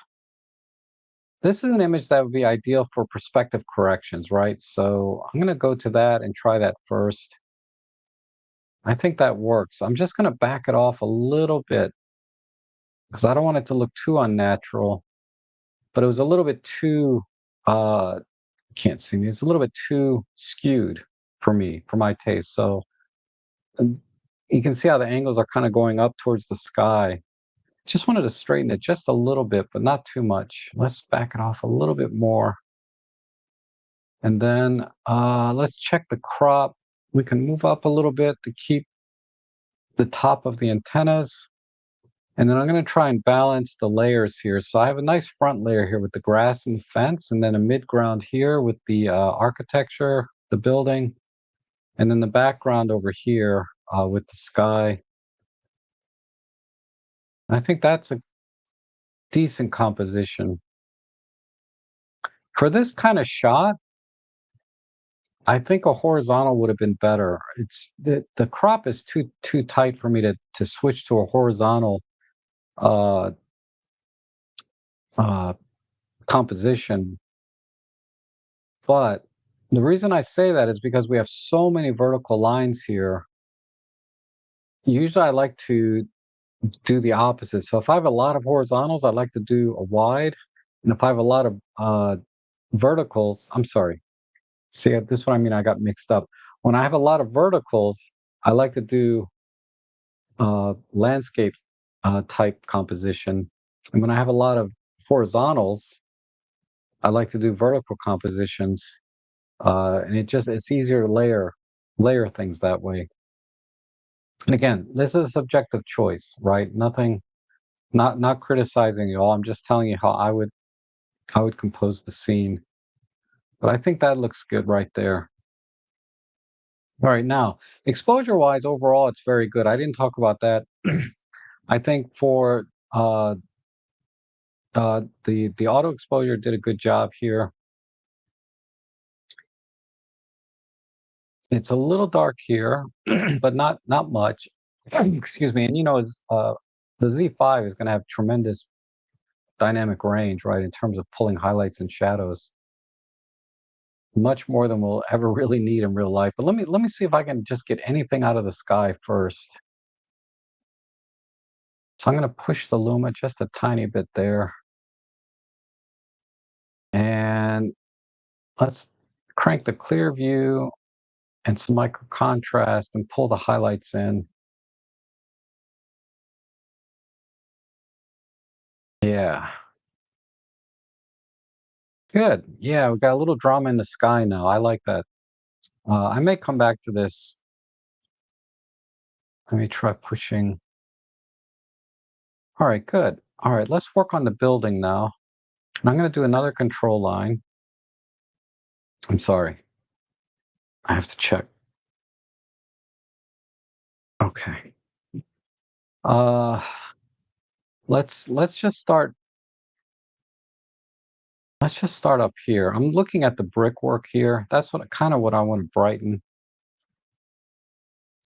This is an image that would be ideal for perspective corrections, right? So I'm going to go to that and try that first. I think that works. I'm just going to back it off a little bit because I don't want it to look too unnatural, but it was a little bit too, can't see me, it's a little bit too skewed for me, for my taste. So um, you can see how the angles are kind of going up towards the sky. Just wanted to straighten it just a little bit, but not too much. Let's back it off a little bit more. And then let's check the crop. We can move up a little bit to keep the top of the antennas. And then I'm going to try and balance the layers here. So I have a nice front layer here with the grass and the fence, and then a mid-ground here with the architecture, the building, and then the background over here with the sky. I think that's a decent composition. For this kind of shot, I think a horizontal would have been better. It's the crop is too tight for me to switch to a horizontal uh, uh, composition. But the reason I say that is because we have so many vertical lines here. Usually, I like to do the opposite. So if I have a lot of horizontals, I like to do a wide, and if I have a lot of verticals, I'm sorry. See, this is what I mean. I got mixed up. When I have a lot of verticals, I like to do landscape type composition. And when I have a lot of horizontals, I like to do vertical compositions. And it's easier to layer things that way. And again, this is a subjective choice, right? Nothing, not criticizing you all. I'm just telling you how I would compose the scene. But I think that looks good right there. All right, now exposure-wise, overall, it's very good. I didn't talk about that. I think for the auto exposure did a good job here. It's a little dark here, but not much. Excuse me. And the Z5 is going to have tremendous dynamic range, right, in terms of pulling highlights and shadows, much more than we'll ever really need in real life. But let me see if I can just get anything out of the sky first. So I'm going to push the luma just a tiny bit there, and let's crank the clear view and some micro contrast and pull the highlights in. Yeah. Good. Yeah, we got a little drama in the sky now. I like that. I may come back to this. Let me try pushing. All right, good. All right, let's work on the building now. And I'm going to do another control line. I'm sorry. I have to check. Okay. Uh, let's just start. Let's just start up here. I'm looking at the brickwork here. That's what I want to brighten.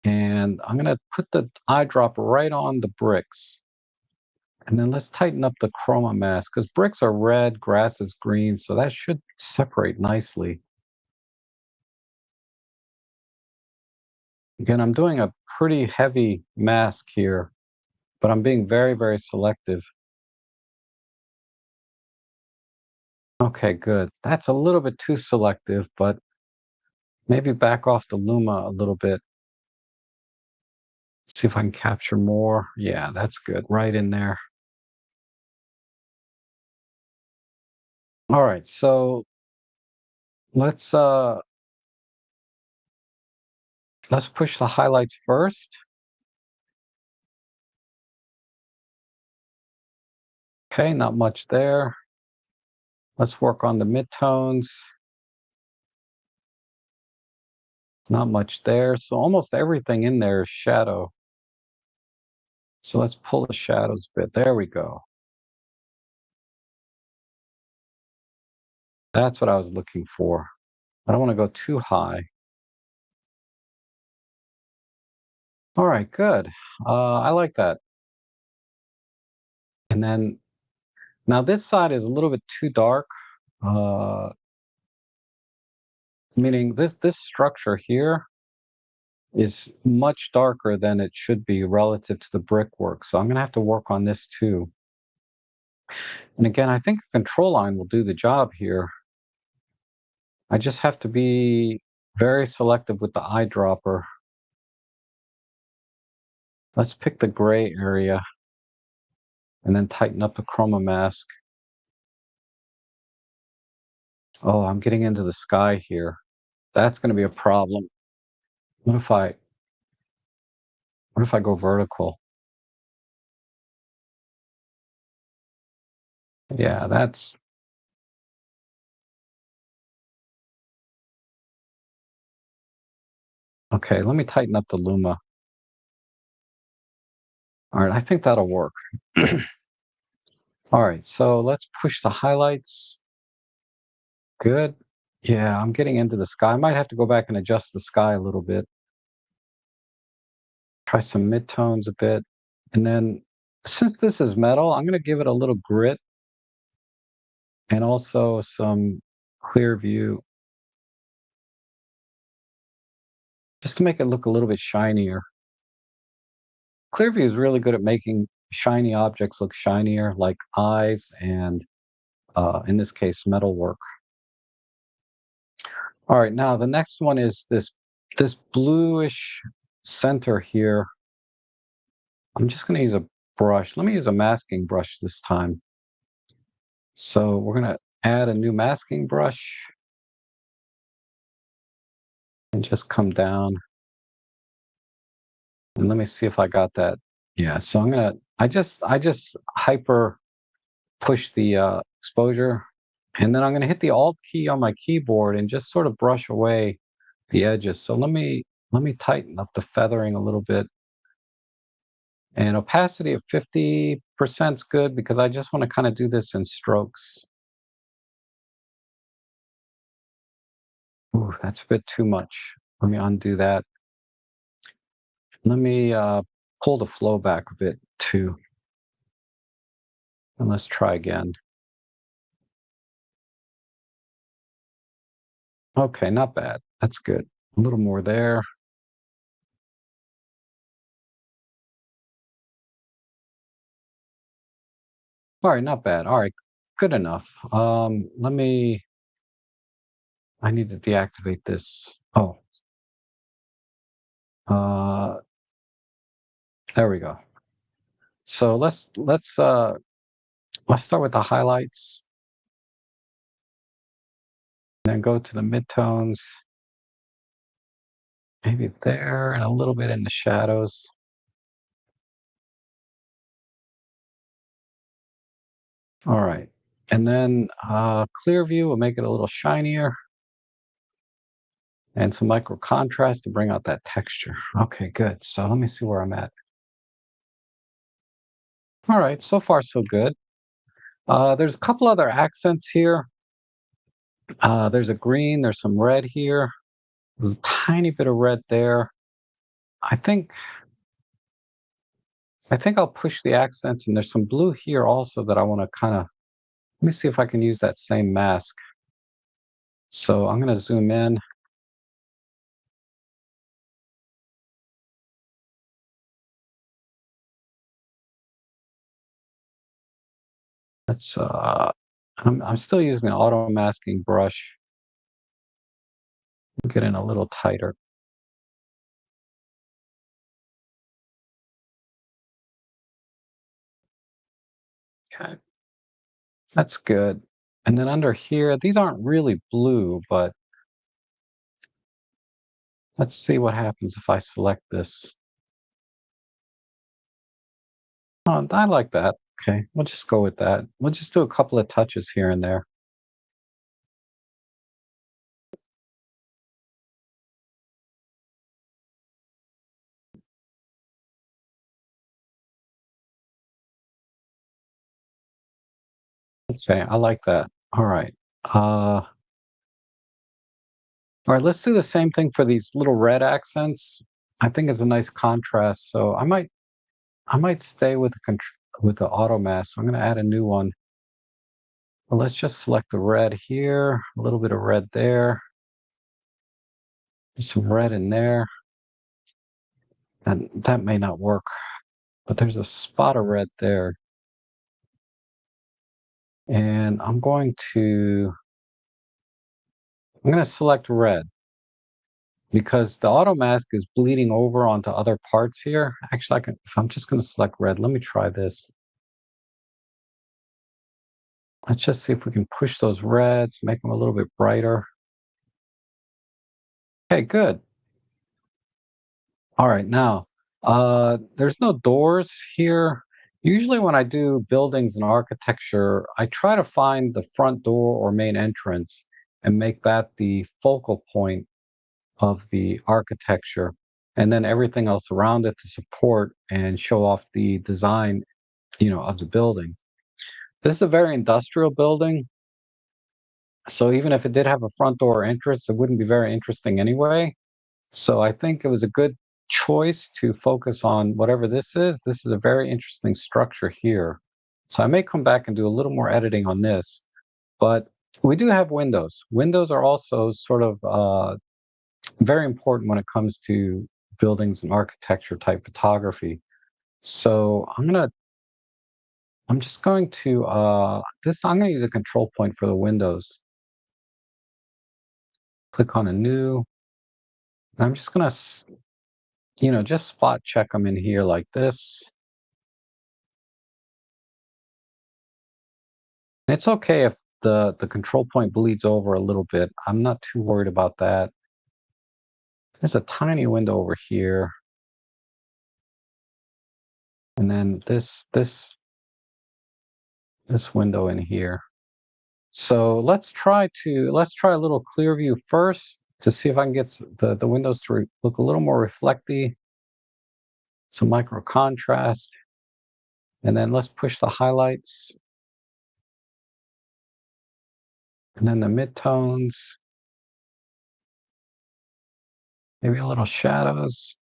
And I'm going to put the eyedropper right on the bricks. And then let's tighten up the chroma mask because bricks are red, grass is green, so that should separate nicely. Again, I'm doing a pretty heavy mask here, but I'm being very, very selective. Okay, good. That's a little bit too selective, but maybe back off the luma a little bit. See if I can capture more. Yeah, that's good. Right in there. All right, so let's uh let's push the highlights first. Okay, not much there. Let's work on the midtones. Not much there. So almost everything in there is shadow. So let's pull the shadows a bit. There we go. That's what I was looking for. I don't want to go too high. All right, good. I like that. And then now this side is a little bit too dark, uh, meaning this structure here is much darker than it should be relative to the brickwork. So I'm going to have to work on this too. And again, I think a control line will do the job here. I just have to be very selective with the eyedropper. Let's pick the gray area and then tighten up the chroma mask. Oh, I'm getting into the sky here. That's going to be a problem. What if I what if I go vertical? Yeah, that's okay. Let me tighten up the luma. All right, I think that'll work. All right, so let's push the highlights. Good. Yeah, I'm getting into the sky. I might have to go back and adjust the sky a little bit. Try some midtones a bit. And then since this is metal, I'm going to give it a little grit and also some clear view just to make it look a little bit shinier. Clearview is really good at making shiny objects look shinier, like eyes and, in this case, metalwork. All right, now the next one is this bluish center here. I'm just going to use a brush. Let me use a masking brush this time. So we're going to add a new masking brush and just come down. And let me see if I got that. Yeah, so I just hyper push the exposure, and then I'm going to hit the Alt key on my keyboard and just sort of brush away the edges. So let me Let me tighten up the feathering a little bit. And opacity of 50% is good because I just want to kind of do this in strokes. Ooh, that's a bit too much. Let me undo that. Let me pull the flow back a bit too. And let's try again. Okay, not bad. That's good. A little more there. All right, not bad. All right, good enough. I need to deactivate this. Oh, uh, there we go. So let's start with the highlights, then go to the midtones, maybe there, and a little bit in the shadows. All right, and then clear view will make it a little shinier, and some micro contrast to bring out that texture. Okay, good. So let me see where I'm at. All right, so far so good. There's a couple other accents here. There's a green, there's some red here. There's a tiny bit of red there. I think I think I'll push the accents, and there's some blue here also that I want to kind of. Let me see if I can use that same mask. So I'm going to zoom in. Let's. I'm still using an auto masking brush. Get in a little tighter. Okay, that's good. And then under here, these aren't really blue, but let's see what happens if I select this. Oh, I like that. Okay, we'll just go with that. We'll just do a couple of touches here and there. Okay, I like that. All right. All right, let's do the same thing for these little red accents. I think it's a nice contrast. So I might stay with with the auto mask. So I'm going to add a new one. Well, let's just select the red here, a little bit of red there, some red in there. And that may not work, but there's a spot of red there. And I'm going to select red because the auto mask is bleeding over onto other parts here. Actually, if I'm just going to select red, let me try this. Let's just see if we can push those reds, make them a little bit brighter. Okay, good. All right, now, there's no doors here. Usually when I do buildings and architecture, I try to find the front door or main entrance and make that the focal point of the architecture, and then everything else around it to support and show off the design, of the building. This is a very industrial building, so even if it did have a front door or entrance, it wouldn't be very interesting anyway. So I think it was a good choice to focus on whatever this is. This is a very interesting structure here. So I may come back and do a little more editing on this, but we do have windows. Windows are also sort of very important when it comes to buildings and architecture type photography. So I'm just going to I'm going to use a control point for the windows. Click on a new. And I'm just going to, just spot check them in here like this. And it's okay if the control point bleeds over a little bit. I'm not too worried about that. There's a tiny window over here, and then this window in here. So let's try a little clear view first. to see if I can get the windows to look a little more reflecty, some micro contrast, and then let's push the highlights and then the midtones, maybe a little shadows.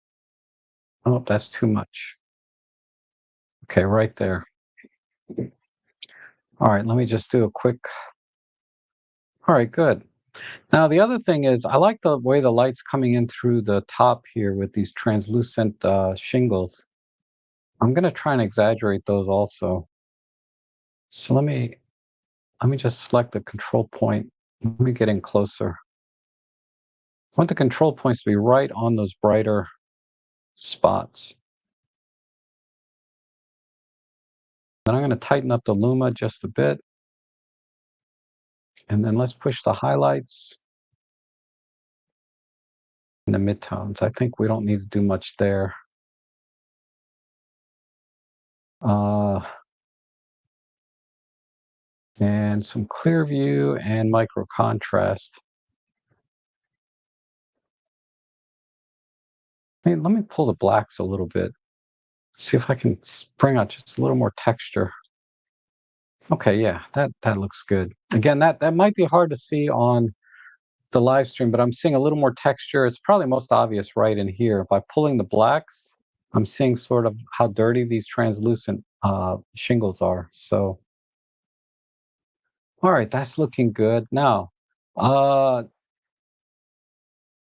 Oh, that's too much. Okay, right there. All right, let me just do a quick. All right, good. Now, the other thing is, I like the way the light's coming in through the top here with these translucent shingles. I'm going to try and exaggerate those also. So let me just select the control point. Let me get in closer. I want the control points to be right on those brighter spots. Then I'm going to tighten up the luma just a bit. And then let's push the highlights and the midtones. I think we don't need to do much there. Uh, and some clear view and micro contrast. Hey, let me pull the blacks a little bit. See if I can bring out just a little more texture. Okay, yeah, that looks good. Again, that might be hard to see on the live stream, but I'm seeing a little more texture. It's probably most obvious right in here. By pulling the blacks, I'm seeing sort of how dirty these translucent shingles are. So, all right, that's looking good. Now, uh,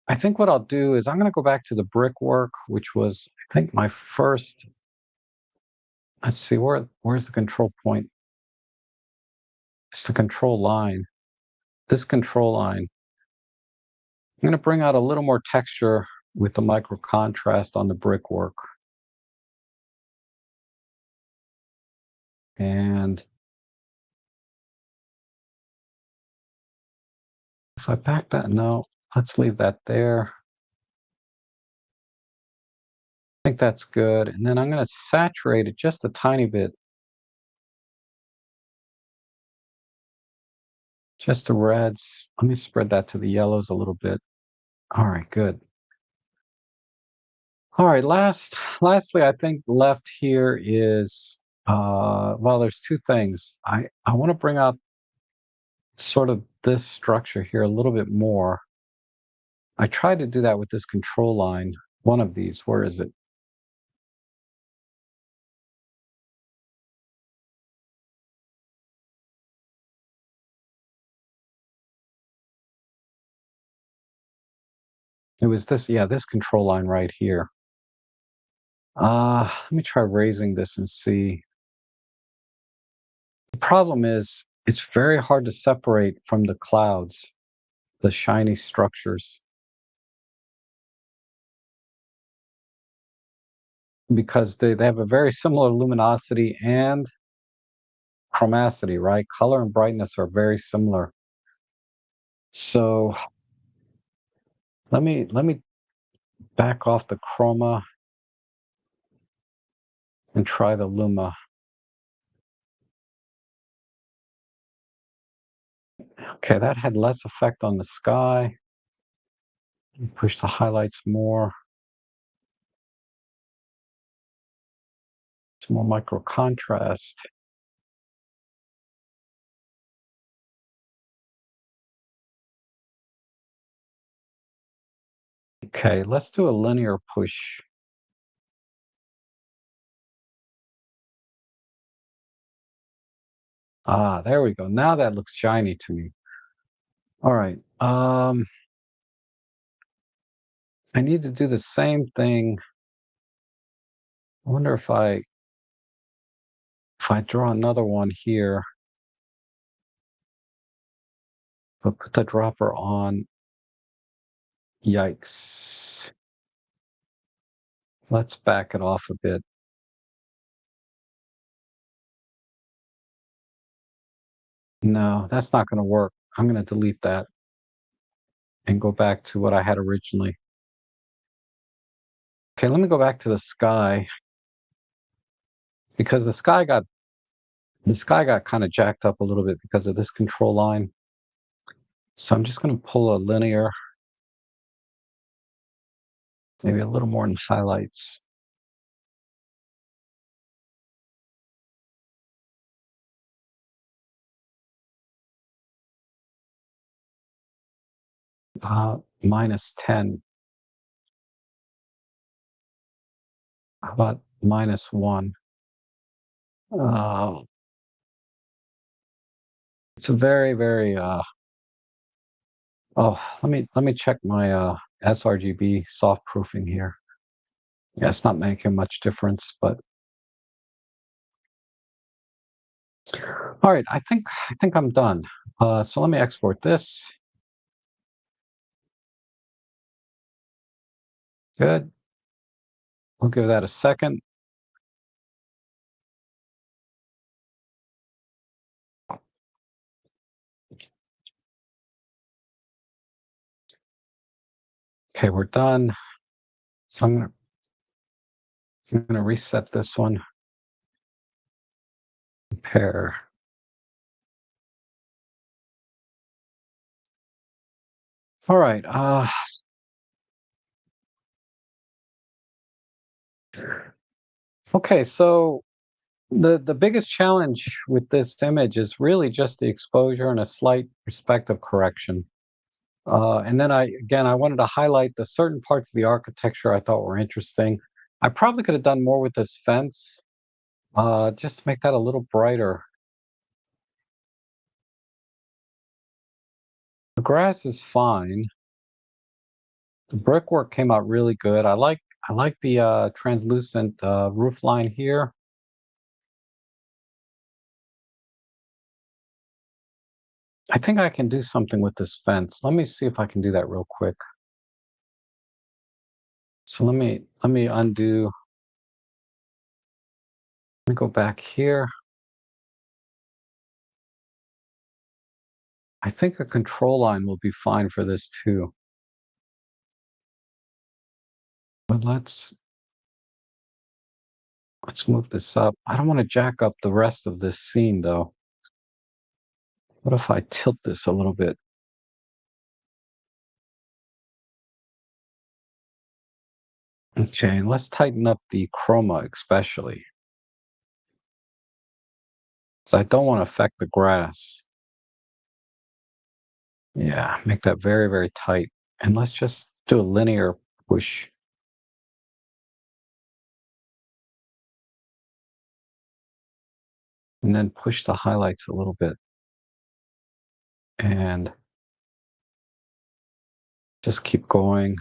I think what I'll do is I'm going to go back to the brickwork, which was, I think, my first. Let's see, where's the control point? It's the control line. This control line. I'm going to bring out a little more texture with the micro contrast on the brickwork. And if I back that, no, let's leave that there. I think that's good. And then I'm going to saturate it just a tiny bit. Just the reds. Let me spread that to the yellows a little bit. All right, good. All right, lastly, I think left here is well, there's two things. I want to bring out sort of this structure here a little bit more. I tried to do that with this control line. One of these, where is it? It was this, yeah, this control line right here. Let me try raising this and see. The problem is it's very hard to separate from the clouds, the shiny structures, because they have a very similar luminosity and chromacity, right? Color and brightness are very similar. So let me back off the chroma and try the luma. Okay, that had less effect on the sky. Push the highlights more. Some more micro contrast. Okay, let's do a linear push. Ah, there we go. Now that looks shiny to me. All right. I need to do the same thing. I wonder if I draw another one here, but put the dropper on. Yikes. Let's back it off a bit. No, that's not going to work. I'm going to delete that and go back to what I had originally. Okay, let me go back to the sky because the sky got kind of jacked up a little bit because of this control line. So I'm just going to pull a linear. maybe a little more in highlights. -10. How about -1? Uh, it's a very, very, oh, let me check my, sRGB soft proofing here. Yeah, it's not making much difference, but all right, I think I'm done. So let me export this. Good. We'll give that a second. Okay, we're done. So I'm gonna reset this one. Compare. All right. Okay. So the biggest challenge with this image is really just the exposure and a slight perspective correction. And then I wanted to highlight the certain parts of the architecture I thought were interesting. I probably could have done more with this fence, just to make that a little brighter. The grass is fine. The brickwork came out really good. I like the translucent roof line here. I think I can do something with this fence. Let me see if I can do that real quick. So let me undo. Let me go back here. I think a control line will be fine for this too. But let's move this up. I don't want to jack up the rest of this scene though. What if I tilt this a little bit? Okay, and let's tighten up the chroma especially. So I don't want to affect the grass. Yeah, make that very, very tight. And let's just do a linear push. And then push the highlights a little bit. And just keep going.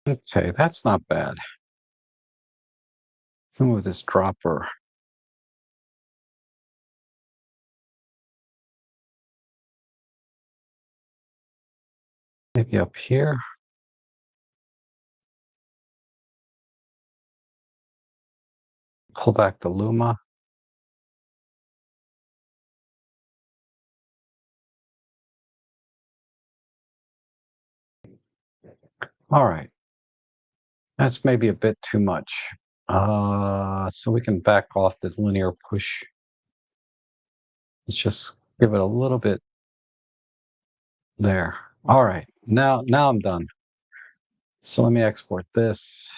Okay, that's not bad. Move this dropper. Maybe up here. Pull back the luma. All right. That's maybe a bit too much. So we can back off this linear push. Let's just give it a little bit there. All right. Now I'm done. So let me export this.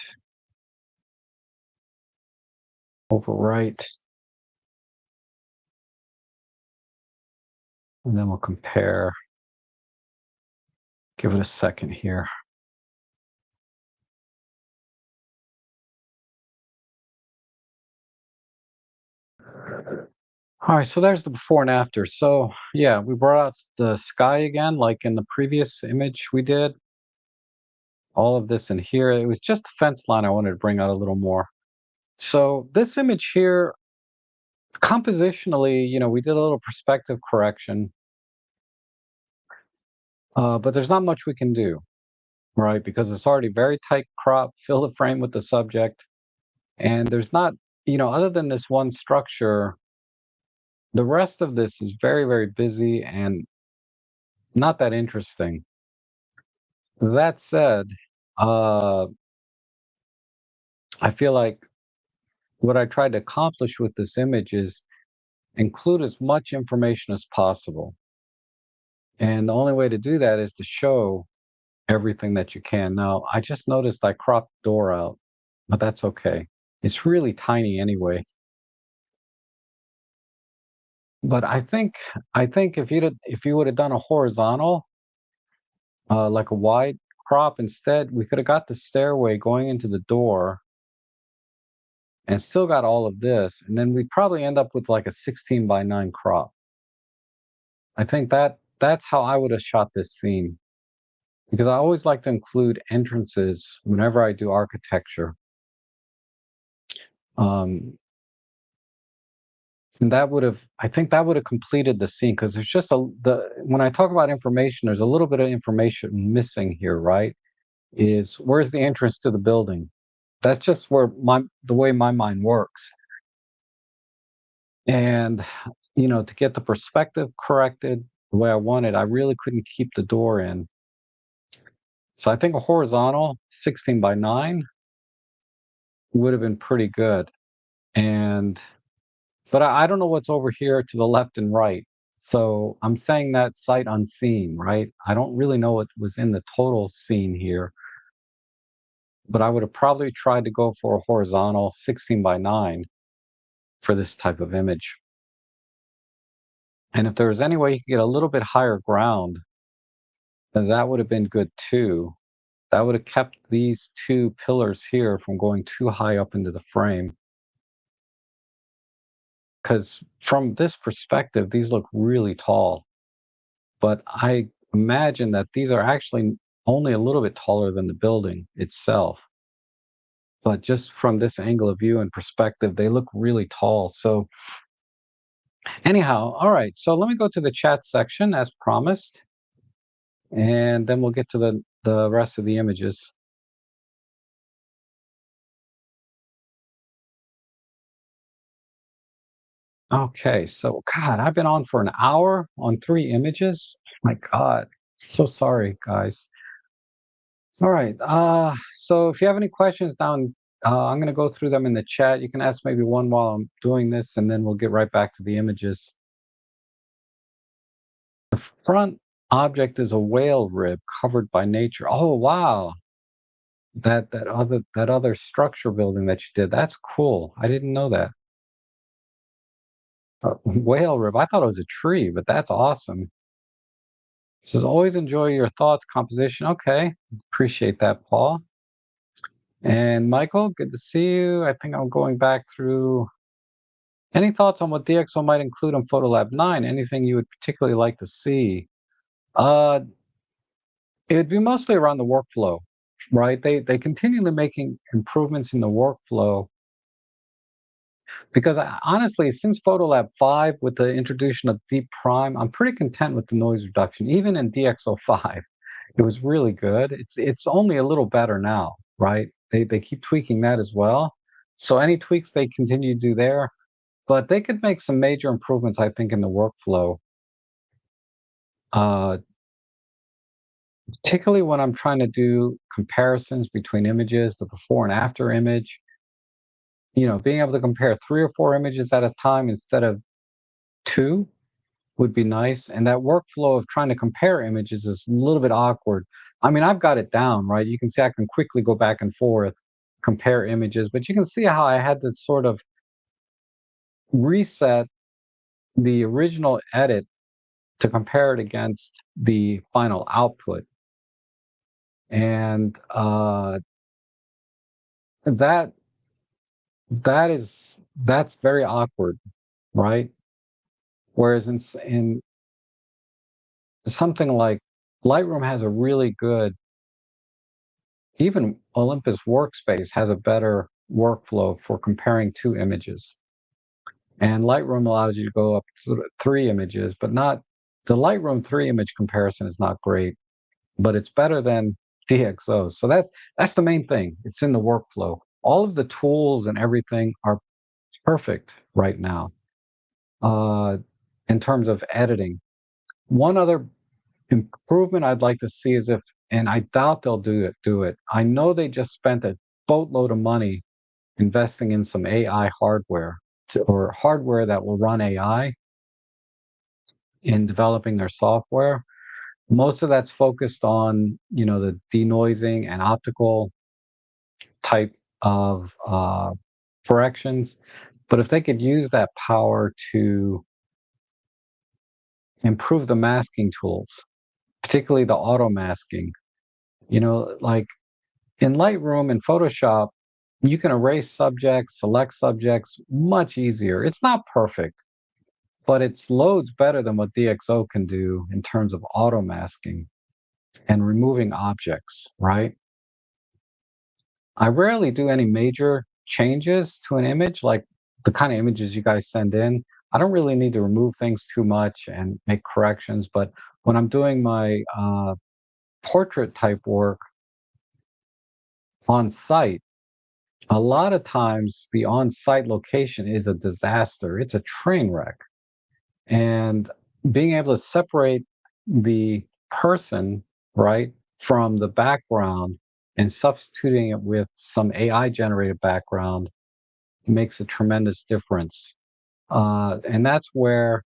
Overwrite. And then we'll compare. Give it a second here. All right, so there's the before and after. So yeah, we brought out the sky again, like in the previous image we did. All of this in here. It was just the fence line I wanted to bring out a little more. So this image here, compositionally, we did a little perspective correction, but there's not much we can do, right? Because it's already very tight crop, fill the frame with the subject, and there's not, other than this one structure, the rest of this is very, very busy and not that interesting. That said, uh, I feel like what I tried to accomplish with this image is include as much information as possible. And the only way to do that is to show everything that you can. Now, I just noticed I cropped the door out, but that's okay. It's really tiny anyway. But I think if you would have done a horizontal, like a wide crop instead, we could have got the stairway going into the door and still got all of this, and then we'd probably end up with like a 16 by 9 crop. I think that's how I would have shot this scene because I always like to include entrances whenever I do architecture. Um, and that would have, I think that would have completed the scene because there's just when I talk about information, there's a little bit of information missing here, right? Is where's the entrance to the building? That's just where the way my mind works. And to get the perspective corrected the way I wanted, I really couldn't keep the door in. So I think a horizontal 16 by 9 would have been pretty good. And but I don't know what's over here to the left and right. So I'm saying that sight unseen, right? I don't really know what was in the total scene here, but I would have probably tried to go for a horizontal 16 by 9 for this type of image. And if there was any way you could get a little bit higher ground, then that would have been good too. That would have kept these two pillars here from going too high up into the frame. Because from this perspective, these look really tall. But I imagine that these are actually only a little bit taller than the building itself. But just from this angle of view and perspective, they look really tall. So, anyhow, all right. So, let me go to the chat section as promised, and then we'll get to the rest of the images. Okay. So, God, I've been on for an hour on 3 images. My God. So sorry, guys. All right. So if you have any questions down, I'm going to go through them in the chat. You can ask maybe one while I'm doing this, and then we'll get right back to the images. Front object is a whale rib covered by nature. Oh, wow. That other structure building that you did. That's cool. I didn't know that. Whale rib. I thought it was a tree, but that's awesome. It says always enjoy your thoughts, composition. Okay. Appreciate that, Paul. And Michael, good to see you. I think I'm going back through. Any thoughts on what DxO might include on Photolab 9? Anything you would particularly like to see? Uh, it would be mostly around the workflow, right? They continually making improvements in the workflow because honestly, since Photolab 5 with the introduction of Deep Prime, I'm pretty content with the noise reduction. Even in DxO 5, it was really good. It's only a little better now, right? They keep tweaking that as well. So any tweaks they continue to do there, but they could make some major improvements, I think, in the workflow. Uh, Particularly when I'm trying to do comparisons between images, the before and after image, being able to compare 3 or 4 images at a time instead of two would be nice. And that workflow of trying to compare images is a little bit awkward. I mean, I've got it down, right? You can see I can quickly go back and forth, compare images, but you can see how I had to sort of reset the original edit to compare it against the final output. And that that's very awkward, right? Whereas in something like Lightroom has a really good, even Olympus Workspace has a better workflow for comparing 2 images. And Lightroom allows you to go up to 3 images, but not the Lightroom 3 image comparison is not great, but it's better than DxO. So that's the main thing. It's in the workflow. All of the tools and everything are perfect right now uh, in terms of editing. One other improvement I'd like to see is if, and I doubt they'll do it. I know they just spent a boatload of money investing in some AI hardware or hardware that will run AI in developing their software. Most of that's focused on, the denoising and optical type of corrections. But if they could use that power to improve the masking tools, particularly the auto masking, like in Lightroom and Photoshop, you can erase subjects, select subjects much easier. It's not perfect, but it's loads better than what DxO can do in terms of auto masking and removing objects, right? I rarely do any major changes to an image, like the kind of images you guys send in. I don't really need to remove things too much and make corrections, but when I'm doing my portrait type work on site, a lot of times the on site location is a disaster. It's a train wreck. And being able to separate the person, right, from the background and substituting it with some AI generated background makes a tremendous difference. And that's where,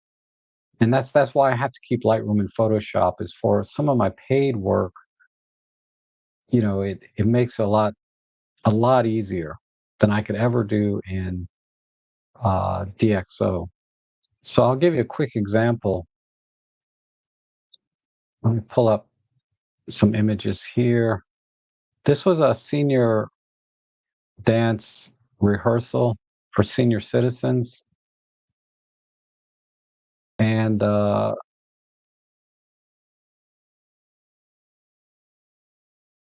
and that's why I have to keep Lightroom and Photoshop. Is for some of my paid work, it makes a lot easier than I could ever do in DxO. So I'll give you a quick example. Let me pull up some images here. This was a senior dance rehearsal for senior citizens. And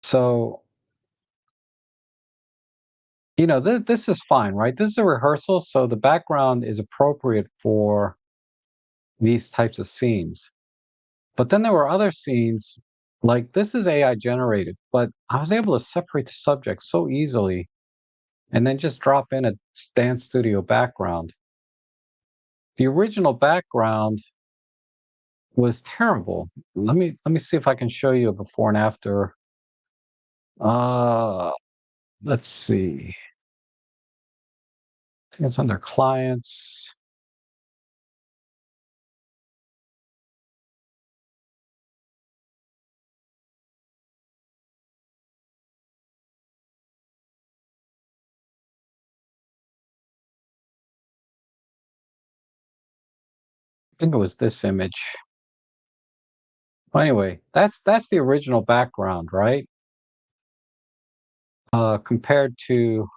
so, this is fine, right? This is a rehearsal, so the background is appropriate for these types of scenes. But then there were other scenes, like this is AI generated, but I was able to separate the subject so easily and then just drop in a dance studio background. The original background was terrible. Let me see if I can show you a before and after. Uh, let's see. I think it's under clients. I think it was this image. Well, anyway, that's the original background, right? Compared to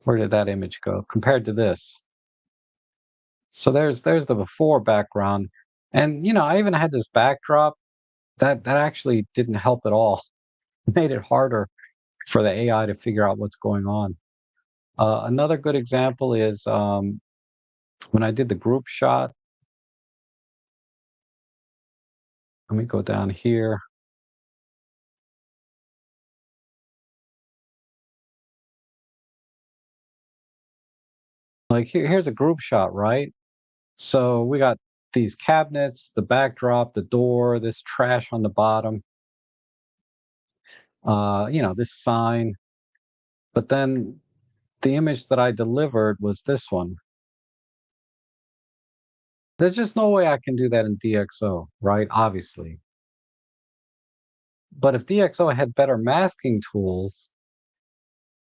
where did that image go? Compared to this. So there's the before background. And I even had this backdrop that actually didn't help at all. It made it harder for the AI to figure out what's going on. Another good example is when I did the group shot. Let me go down here. Like here's a group shot, right? So we got these cabinets, the backdrop, the door, this trash on the bottom, this sign. But then the image that I delivered was this one. There's just no way I can do that in DxO, right? Obviously. But if DxO had better masking tools,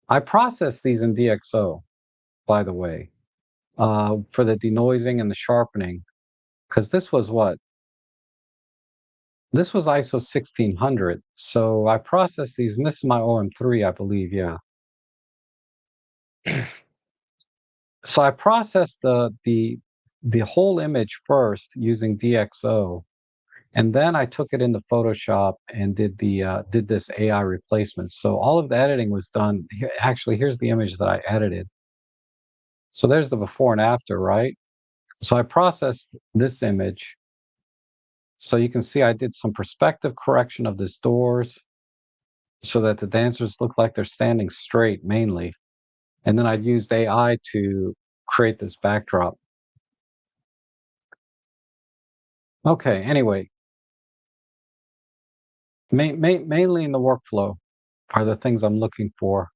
I process these in DxO, by the way, for the denoising and the sharpening, because this was what? This was ISO 1600. So I processed these, and this is my OM3, I believe, yeah. So I processed the whole image first using DxO, and then I took it into Photoshop and did this AI replacement. So all of the editing was done. Actually, here's the image that I edited. So there's the before and after, right? So I processed this image. So you can see I did some perspective correction of this doors so that the dancers look like they're standing straight mainly. And then I used AI to create this backdrop. Okay, anyway, mainly in the workflow are the things I'm looking for.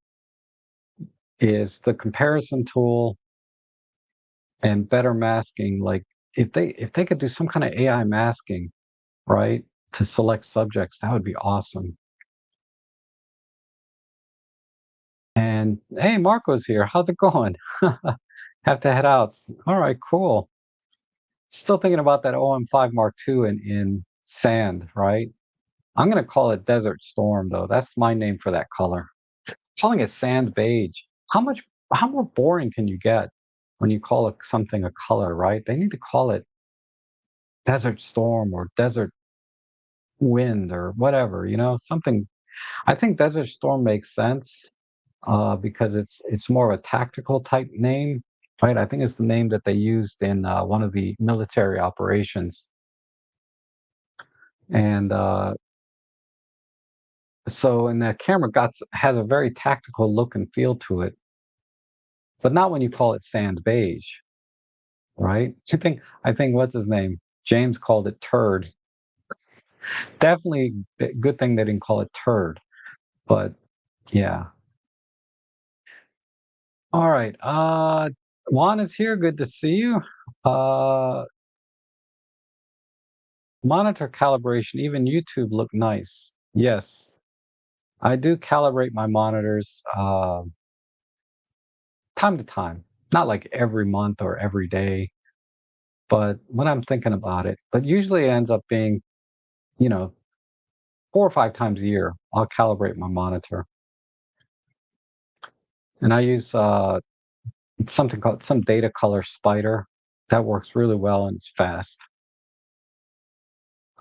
is the comparison tool and better masking. Like if they could do some kind of AI masking, right, to select subjects, that would be awesome. And hey, Marco's here. How's it going? Have to head out. All right, cool. Still thinking about that OM5 Mark II in sand, right? I'm gonna call it Desert Storm though. That's my name for that color. Calling it sand beige. How much how more boring can you get when you call it something a color, right? They need to call it Desert Storm or Desert Wind or whatever, something. I think Desert Storm makes sense because it's more of a tactical type name, right? I think it's the name that they used in one of the military operations. And so, and the camera has a very tactical look and feel to it, but not when you call it sand beige, right? I think what's his name? James called it turd. Definitely a good thing they didn't call it turd, but yeah. All right. Juan is here. Good to see you. Uh, Monitor calibration, even YouTube look nice. Yes, I do calibrate my monitors time to time. Not like every month or every day, but when I'm thinking about it. But usually it ends up being, you know, 4 or 5 times a year, I'll calibrate my monitor. And I use something called some data color spider. That works really well and it's fast.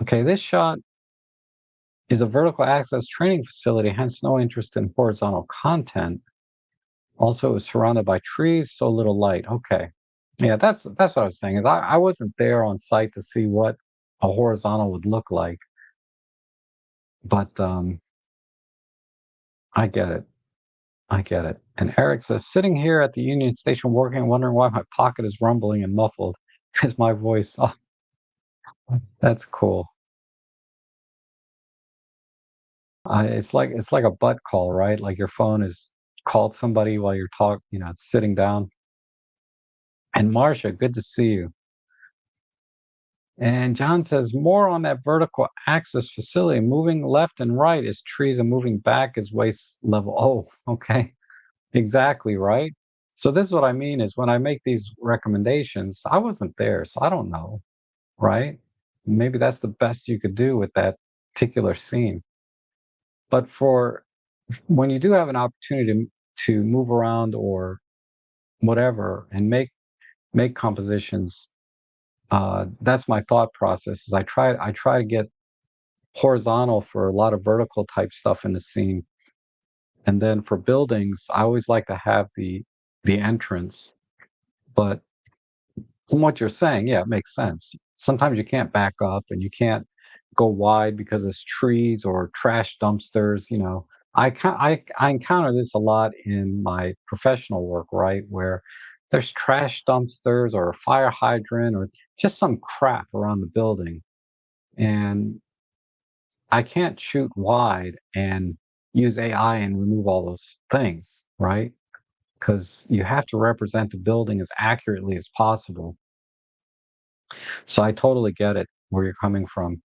Okay, this shot is a vertical access training facility, hence no interest in horizontal content. Also, it was surrounded by trees, so little light. Okay. Yeah, that's what I was saying. Is I wasn't there on site to see what a horizontal would look like, but I get it. I get it. And Eric says, sitting here at the Union Station working, wondering why my pocket is rumbling and muffled. Is my voice? Oh, that's cool. It's like a butt call, right? Like your phone is called somebody while you're it's sitting down. And Marcia, good to see you. And John says, more on that vertical axis facility, moving left and right is trees and moving back is waist level. Oh, okay. Exactly, right? So this is what I mean is when I make these recommendations, I wasn't there, so I don't know, right? Maybe that's the best you could do with that particular scene. But for when you do have an opportunity to move around or whatever and make compositions, that's my thought process is I try to get horizontal for a lot of vertical type stuff in the scene. And then for buildings, I always like to have the entrance. But from what you're saying, yeah, it makes sense. Sometimes you can't back up and you can't go wide because it's trees or trash dumpsters. I encounter this a lot in my professional work, right? Where there's trash dumpsters or a fire hydrant or just some crap around the building. And I can't shoot wide and use AI and remove all those things, right? Because you have to represent the building as accurately as possible. So I totally get it where you're coming from.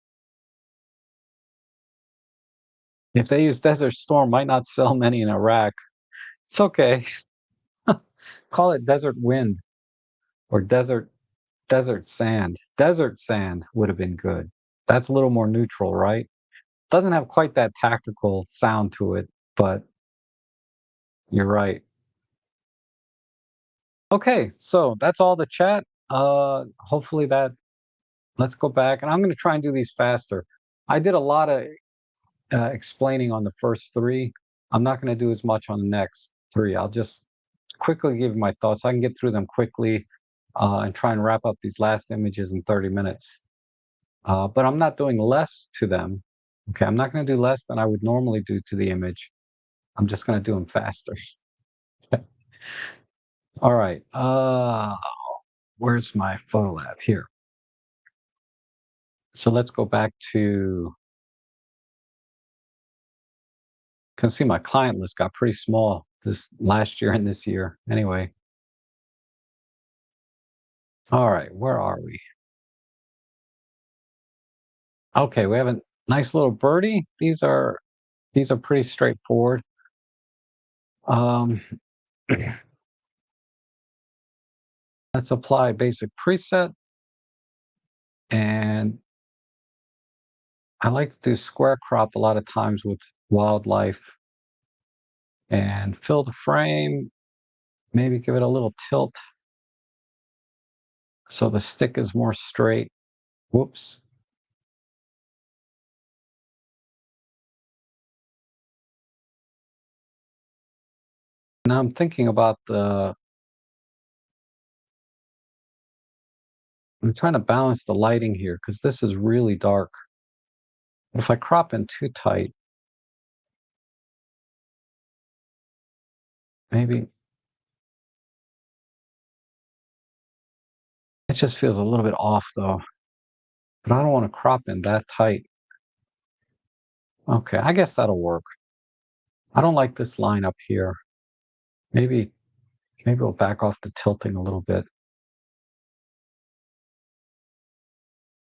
If they use Desert Storm, might not sell many in Iraq. It's okay. Call it Desert Wind or Desert Sand. Desert Sand would have been good. That's a little more neutral, right? Doesn't have quite that tactical sound to it, but you're right. Okay, so that's all the chat. Hopefully that let's go back and I'm going to try and do these faster. I did a lot of explaining on the first three. I'm not going to do as much on the next three. I'll just quickly give my thoughts. I can get through them quickly and try and wrap up these last images in 30 minutes. But I'm not doing less to them. Okay, I'm not going to do less than I would normally do to the image. I'm just going to do them faster. All right. Where's my photo lab? Here. So let's go back to, can see my client list got pretty small. this last year and this year. Anyway, all right, where are we? Okay, we have a nice little birdie. These are pretty straightforward. Um, let's apply a basic preset, and I like to do square crop a lot of times with wildlife and fill the frame, maybe give it a little tilt so the stick is more straight. Whoops. Now I'm thinking about I'm trying to balance the lighting here because this is really dark. If I crop in too tight, maybe it just feels a little bit off though. But I don't want to crop in that tight. Okay, I guess that'll work. I don't like this line up here. Maybe we'll back off the tilting a little bit.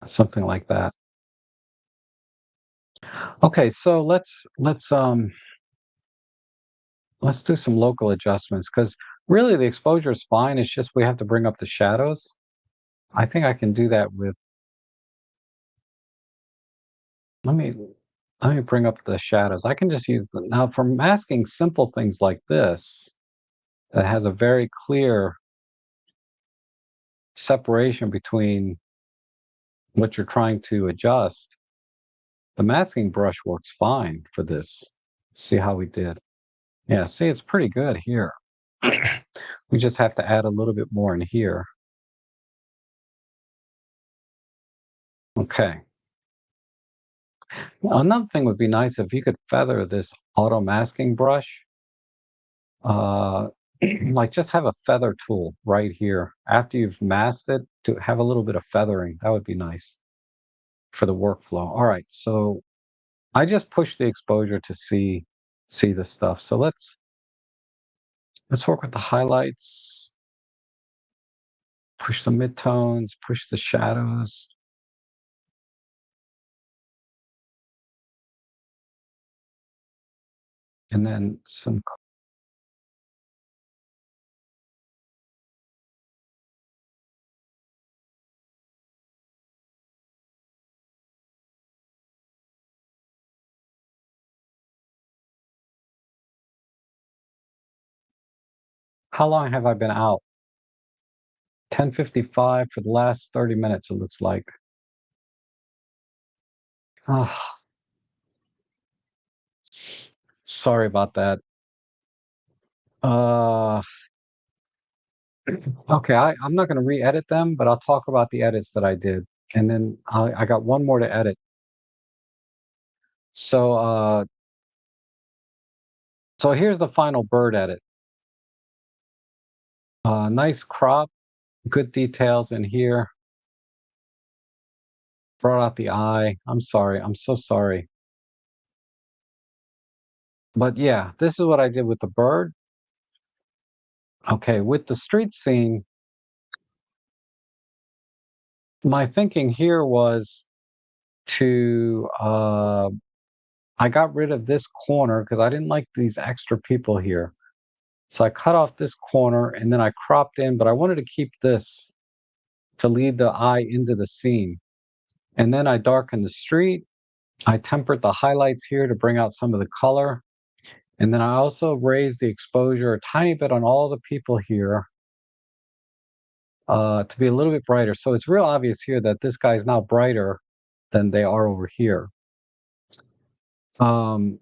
Something like that. Okay, so let's do some local adjustments because really the exposure is fine. It's just we have to bring up the shadows. I think I can do that with let me let me bring up the shadows. I can just use now for masking simple things like this that has a very clear separation between what you're trying to adjust. The masking brush works fine for this. See how we did. Yeah, see, it's pretty good here. We just have to add a little bit more in here. Okay. Another thing would be nice if you could feather this auto masking brush. Uh, like just have a feather tool right here after you've masked it to have a little bit of feathering. That would be nice for the workflow. All right, so I just pushed the exposure to see the stuff. So let's work with the highlights, push the midtones, push the shadows. And then some. How long have I been out? 10:55 for the last 30 minutes, it looks like. Ah, sorry about that. Uh, okay, I'm not going to re-edit them, but I'll talk about the edits that I did. And then I got one more to edit. So, so here's the final bird edit. Nice crop, good details in here. Brought out the eye. I'm sorry. I'm so sorry. But yeah, this is what I did with the bird. Okay, with the street scene, my thinking here was to I got rid of this corner because I didn't like these extra people here. So I cut off this corner and then I cropped in, but I wanted to keep this to lead the eye into the scene. And then I darkened the street. I tempered the highlights here to bring out some of the color. And then I also raised the exposure a tiny bit on all the people here to be a little bit brighter. So it's real obvious here that this guy's now brighter than they are over here. Um,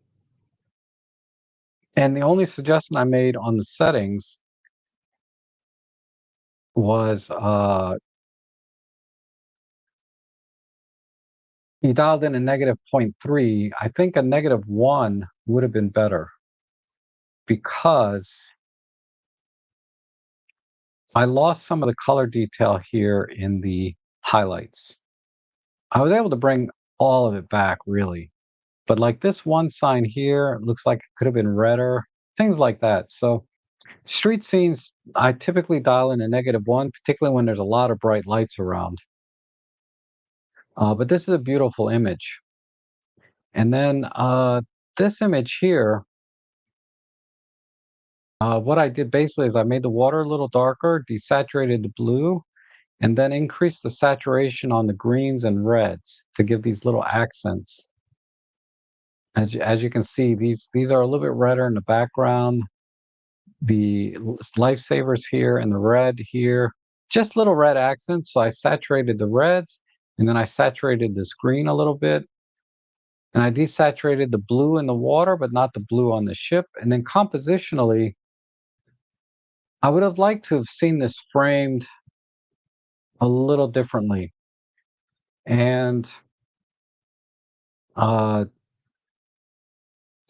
and the only suggestion I made on the settings was you dialed in a negative point 0.3. I think a negative 1 would have been better because I lost some of the color detail here in the highlights. I was able to bring all of it back really, but like this one sign here looks like it could have been redder. things like that. So street scenes, I typically dial in a -1, particularly when there's a lot of bright lights around. But this is a beautiful image. And then this image here, what I did basically is I made the water a little darker, desaturated the blue, and then increased the saturation on the greens and reds to give these little accents. As you can see, these are a little bit redder in the background. The lifesavers here and the red here, just little red accents. So I saturated the reds, and then I saturated this green a little bit, and I desaturated the blue in the water, but not the blue on the ship. And then compositionally, I would have liked to have seen this framed a little differently. And uh,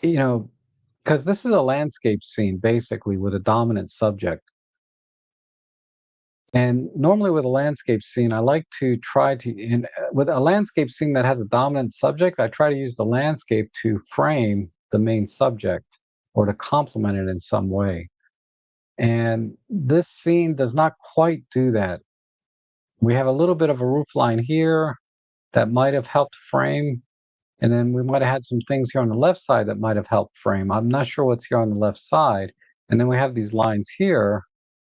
you know, because this is a landscape scene basically with a dominant subject. And normally with a landscape scene, I like to try to with a landscape scene that has a dominant subject, I try to use the landscape to frame the main subject or to complement it in some way. And this scene does not quite do that. We have a little bit of a roof line here that might have helped frame, and then we might have had some things here on the left side that might have helped frame. I'm not sure what's here on the left side. And then we have these lines here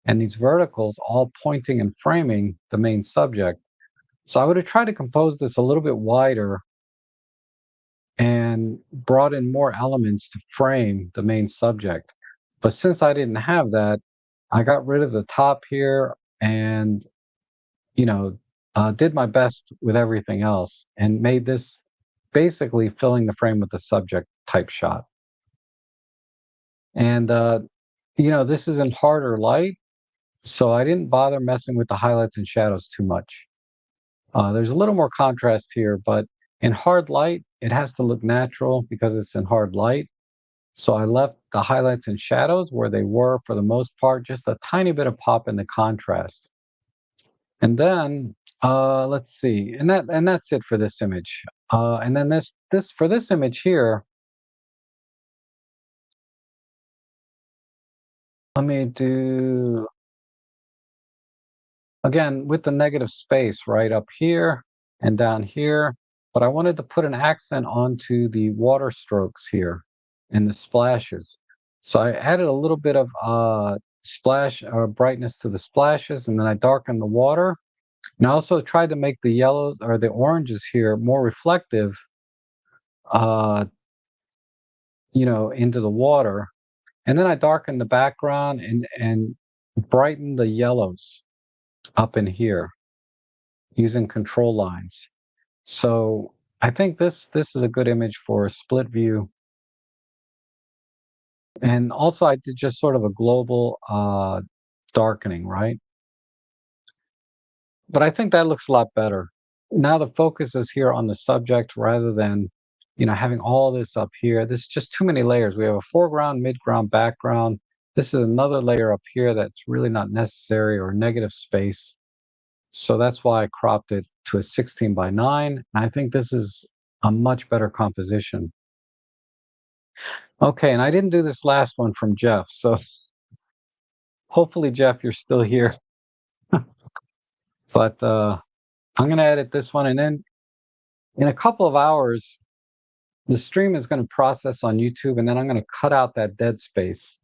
and these verticals all pointing and framing the main subject. So I would have tried to compose this a little bit wider and brought in more elements to frame the main subject. But since I didn't have that, I got rid of the top here and, you know, did my best with everything else and made this basically filling the frame with the subject type shot. And, this is in harder light, so I didn't bother messing with the highlights and shadows too much. There's a little more contrast here, but in hard light, it has to look natural because it's in hard light. So I left the highlights and shadows where they were for the most part, just a tiny bit of pop in the contrast. And then let's see, and that's it for this image. And then this for this image here, let me do again with the negative space right up here and down here. But I wanted to put an accent onto the water strokes here and the splashes. So I added a little bit of splash or brightness to the splashes, and then I darkened the water. And I also tried to make the yellows or the oranges here more reflective, uh, into the water. And then I darkened the background and brightened the yellows up in here using control lines. So I think this is a good image for a split view. And also I did just sort of a global darkening, right? But I think that looks a lot better. Now the focus is here on the subject rather than, having all this up here. There's just too many layers. We have a foreground, midground, background. This is another layer up here that's really not necessary or negative space. So that's why I cropped it to a 16 by 9. And I think this is a much better composition. Okay, and I didn't do this last one from Jeff. So hopefully, Jeff, you're still here. But I'm going to edit this one. And then in a couple of hours, the stream is going to process on YouTube. And then I'm going to cut out that dead space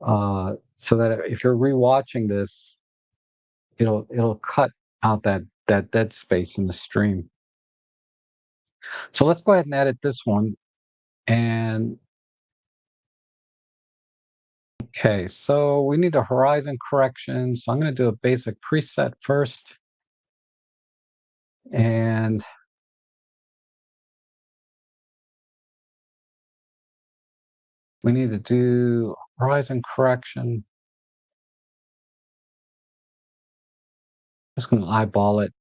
so that if you're rewatching this, it'll cut out that dead space in the stream. So let's go ahead and edit this one. And okay, so we need a horizon correction. So I'm going to do a basic preset first. And we need to do horizon correction. Just going to eyeball it.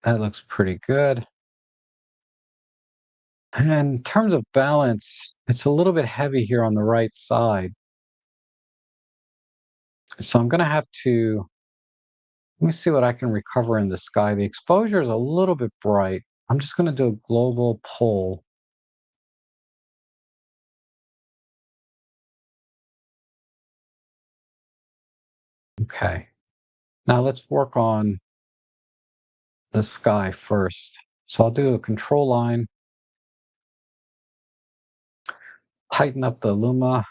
That looks pretty good. And in terms of balance, it's a little bit heavy here on the right side. So I'm going to have to, let me see what I can recover in the sky. The exposure is a little bit bright. I'm just going to do a global pull. Okay. Now let's work on the sky first. So I'll do a control line, tighten up the luma,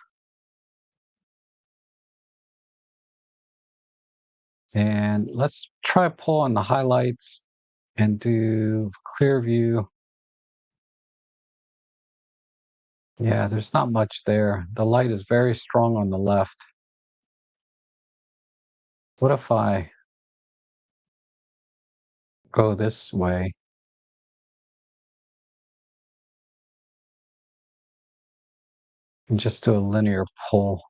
and let's try pull on the highlights and do clear view. Yeah, there's not much there. The light is very strong on the left. What if I go this way and just do a linear pull?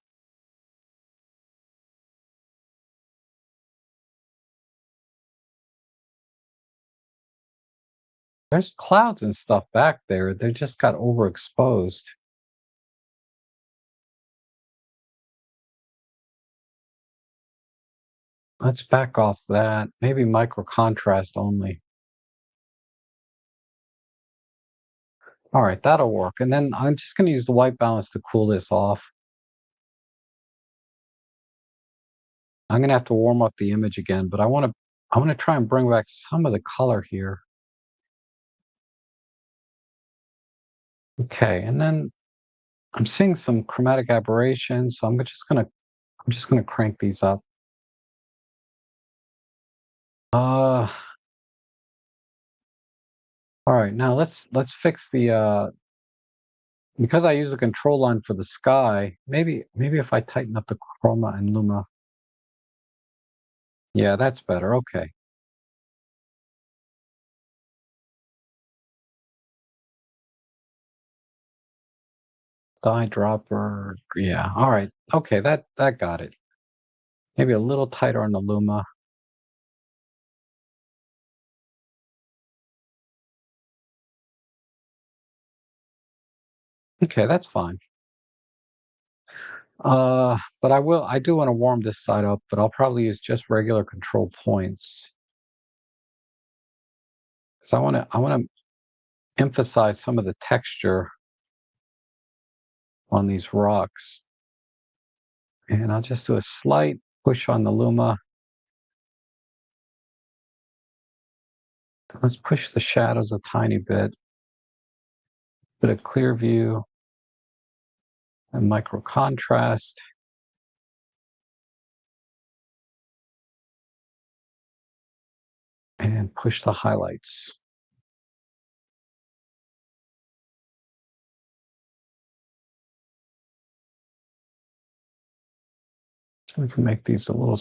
There's clouds and stuff back there. They just got overexposed. Let's back off that. Maybe micro contrast only. All right, that'll work. And then I'm just going to use the white balance to cool this off. I'm going to have to warm up the image again, but I want to try and bring back some of the color here. Okay, and then I'm seeing some chromatic aberrations, so I'm just gonna crank these up. Uh, all right, now let's fix the because I use the control line for the sky, maybe if I tighten up the chroma and luma. Yeah, that's better. Okay. Dye dropper. Yeah. All right. Okay, that got it. Maybe a little tighter on the luma. Okay, that's fine. But I do want to warm this side up, but I'll probably use just regular control points. Because I want to emphasize some of the texture on these rocks. And I'll just do a slight push on the luma. Let's push the shadows a tiny bit of clear view and micro contrast, and push the highlights. So we can make these a little.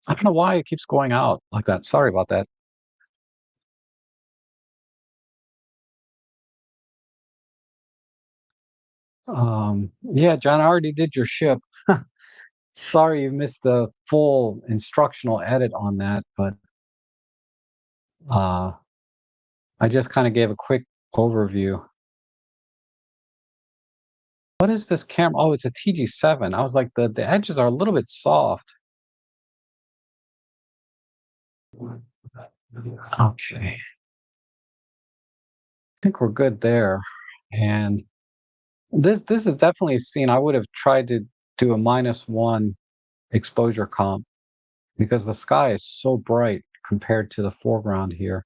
I don't know why it keeps going out like that. Sorry about that. Yeah, John, I already did your ship. Sorry you missed the full instructional edit on that, but uh, I just kind of gave a quick overview. What is this camera? Oh, it's a TG7. I was like, the edges are a little bit soft. Okay, I think we're good there. And this is definitely a scene I would have tried to do a -1 exposure comp because the sky is so bright compared to the foreground here.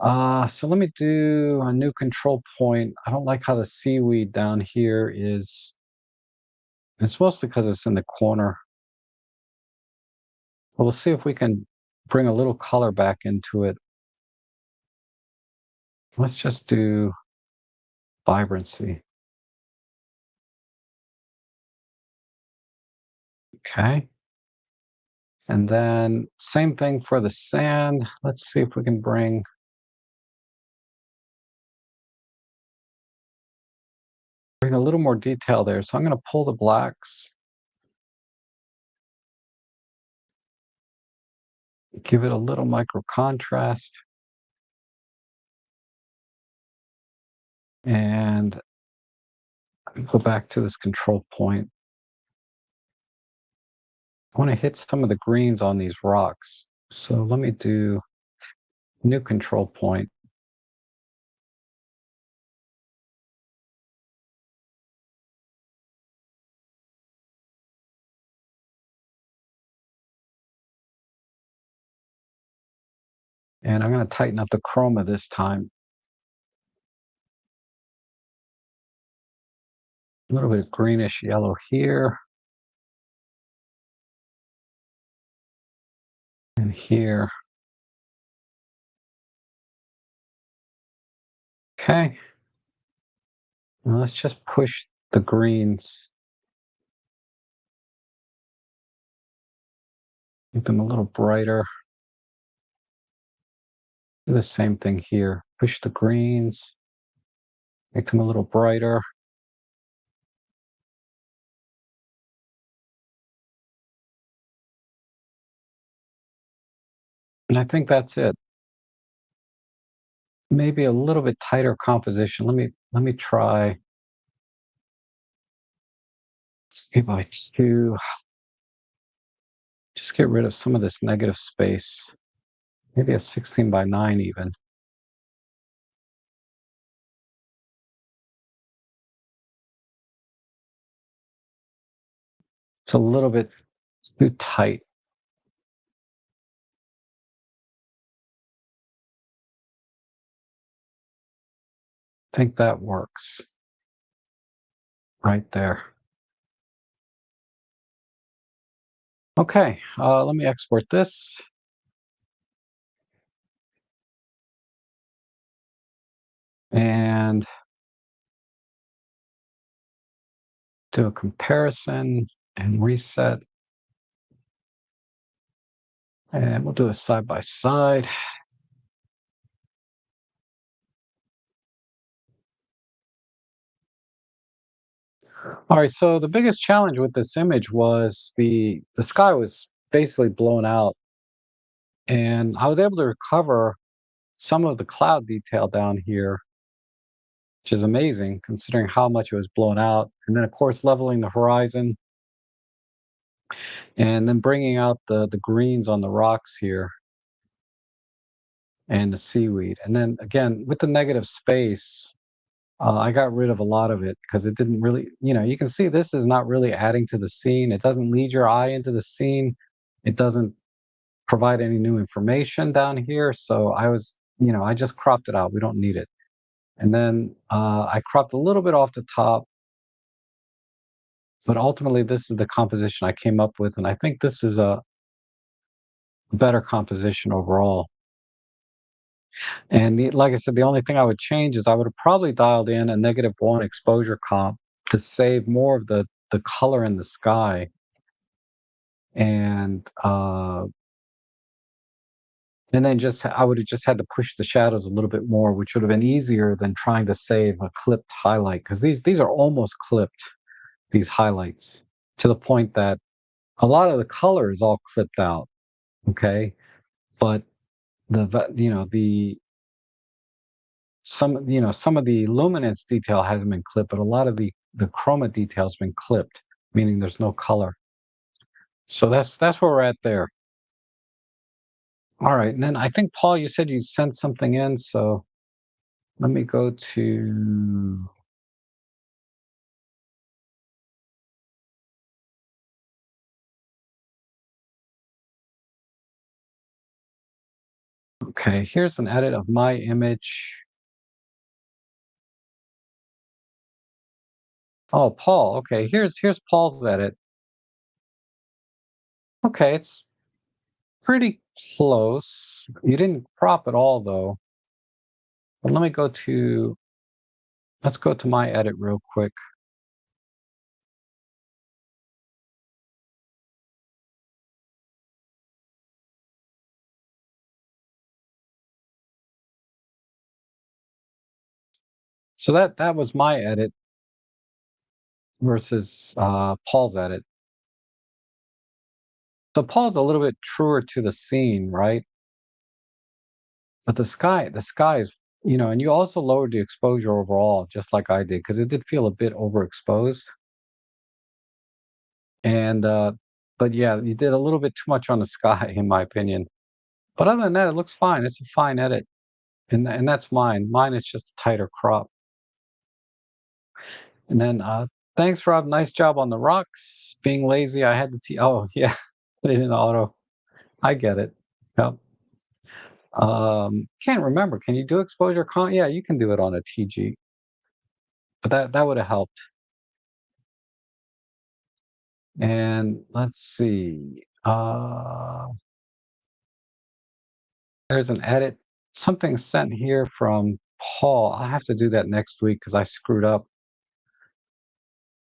So let me do a new control point. I don't like how the seaweed down here is. It's mostly because it's in the corner. But we'll see if we can bring a little color back into it. Let's just do vibrancy. Okay. And then same thing for the sand. Let's see if we can bring a little more detail there. So I'm going to pull the blacks, give it a little micro contrast, and go back to this control point. I want to hit some of the greens on these rocks. So let me do new control point. And I'm going to tighten up the chroma this time. A little bit of greenish yellow here and here. Okay. Now let's just push the greens, make them a little brighter. Do the same thing here. Push the greens, make them a little brighter. And I think that's it. Maybe a little bit tighter composition. Let me try maybe like two. Just get rid of some of this negative space. Maybe a 16 by 9 even. It's a little bit too tight. I think that works right there. Okay, let me export this. And do a comparison and reset. And we'll do a side by side. All right, so the biggest challenge with this image was the sky was basically blown out, and I was able to recover some of the cloud detail down here, which is amazing considering how much it was blown out. And then, of course, leveling the horizon and then bringing out the greens on the rocks here and the seaweed. And then again, with the negative space, I got rid of a lot of it because it didn't really, you can see this is not really adding to the scene. It doesn't lead your eye into the scene. It doesn't provide any new information down here. So I just cropped it out. We don't need it. And then I cropped a little bit off the top, but ultimately this is the composition I came up with. And I think this is a better composition overall. And like I said, the only thing I would change is I would have probably dialed in a -1 exposure comp to save more of the color in the sky. And then I would have just had to push the shadows a little bit more, which would have been easier than trying to save a clipped highlight because these are almost clipped, these highlights, to the point that a lot of the color is all clipped out. Okay, but the some of the luminance detail hasn't been clipped, but a lot of the chroma detail has been clipped, meaning there's no color. So that's where we're at there. All right, and then I think Paul, you said you sent something in, so let me go to. Okay, here's an edit of my image. Oh, Paul. Okay, here's Paul's edit. Okay, it's pretty close. You didn't crop it all though. But let's go to my edit real quick. So that was my edit versus Paul's edit. So Paul's a little bit truer to the scene, right? But the sky is, and you also lowered the exposure overall, just like I did, because it did feel a bit overexposed. And but yeah, you did a little bit too much on the sky, in my opinion. But other than that, it looks fine. It's a fine edit, and that's mine. Mine is just a tighter crop. And then thanks, Rob. Nice job on the rocks. Being lazy, I had to. Oh yeah, put it in auto. I get it. Yep. Can't remember. Can you do exposure Yeah, you can do it on a TG, but that would have helped. And let's see. There's an edit. Something sent here from Paul. I have to do that next week because I screwed up.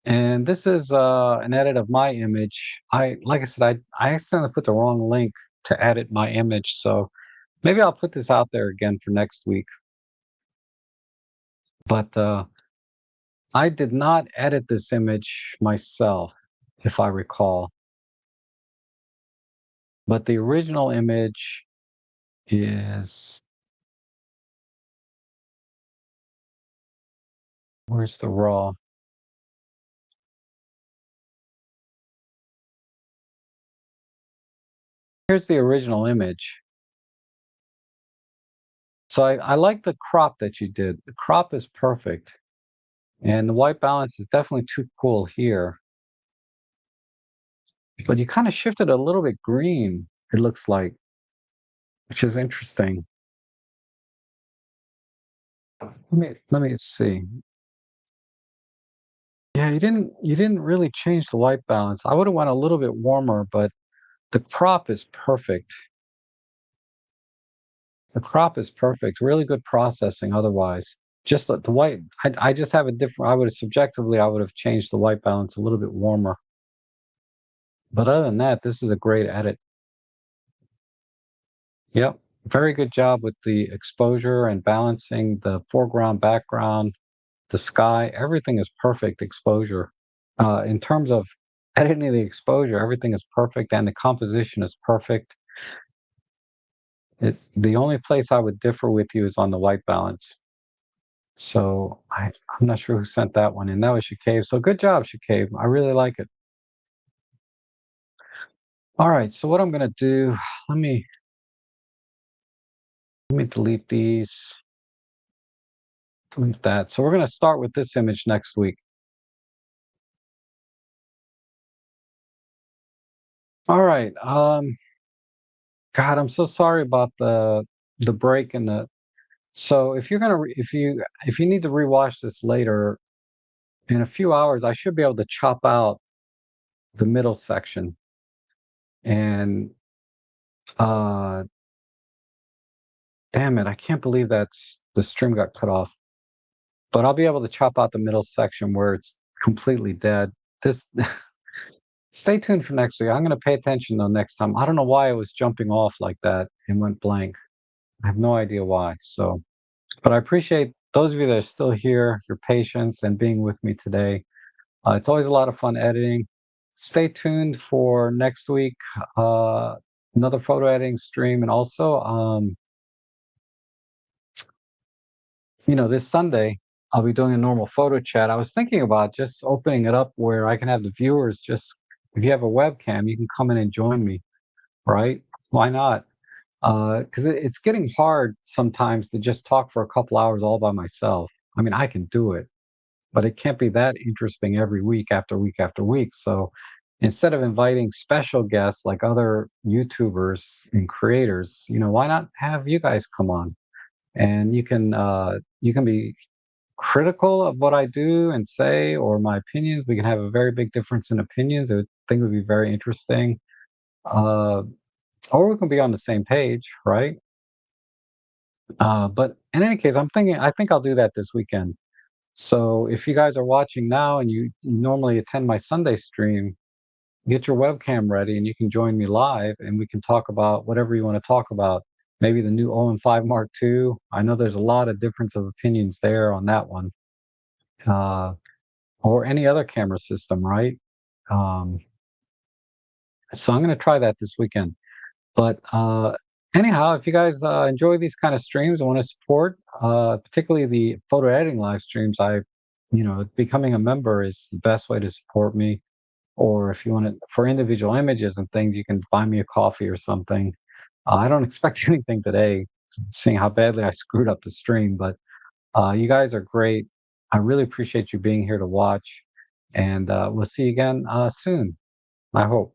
And this is an edit of my image. Like I said, I accidentally put the wrong link to edit my image. So maybe I'll put this out there again for next week. But I did not edit this image myself, if I recall. But the original image is, where's the raw? Here's the original image. So I like the crop that you did. The crop is perfect. And the white balance is definitely too cool here. But you kind of shifted a little bit green, it looks like, which is interesting. Let me see. Yeah, you didn't really change the white balance. I would have went a little bit warmer, but the crop is perfect. The crop is perfect. Really good processing otherwise. Just the white, I just have a different, I would have subjectively, I would have changed the white balance a little bit warmer. But other than that, this is a great edit. Yep. Very good job with the exposure and balancing the foreground, background, the sky. Everything is perfect exposure. In terms of editing the exposure, everything is perfect and the composition is perfect. It's the only place I would differ with you is on the white balance. So I'm not sure who sent that one in. That was Shakave. So good job, Shakave. I really like it. All right. So what I'm gonna do, let me let me delete these, delete that. So we're gonna start with this image next week. All right. God, I'm so sorry about the break and the. So if you're gonna if you need to rewatch this later in a few hours, I should be able to chop out the middle section and uh damn it, I can't believe that's the stream got cut off. But I'll be able to chop out the middle section where it's completely dead. This Stay tuned for next week. I'm gonna pay attention though next time. I don't know why it was jumping off like that and went blank. I have no idea why. So, but I appreciate those of you that are still here, your patience and being with me today. It's always a lot of fun editing. Stay tuned for next week, uh, another photo editing stream, and also, this Sunday I'll be doing a normal photo chat. I was thinking about just opening it up where I can have the viewers just, if you have a webcam, you can come in and join me, right? Why not? Because it's getting hard sometimes to just talk for a couple hours all by myself. I mean, I can do it, but it can't be that interesting every week after week after week. So instead of inviting special guests like other YouTubers and creators, why not have you guys come on? And you can be critical of what I do and say or my opinions. We can have a very big difference in opinions. I think it would be very interesting. Uh, or we can be on the same page, right? But in any case, I think I'll do that this weekend. So if you guys are watching now and you normally attend my Sunday stream, get your webcam ready and you can join me live and we can talk about whatever you want to talk about. Maybe the new 0 and 5 Mark II. I know there's a lot of difference of opinions there on that one. Uh, or any other camera system, right? Um, so I'm going to try that this weekend. But anyhow, if you guys enjoy these kind of streams and want to support, particularly the photo editing live streams, becoming a member is the best way to support me. Or if you want it for individual images and things, you can buy me a coffee or something. I don't expect anything today, seeing how badly I screwed up the stream, but you guys are great. I really appreciate you being here to watch, and we'll see you again soon, I hope.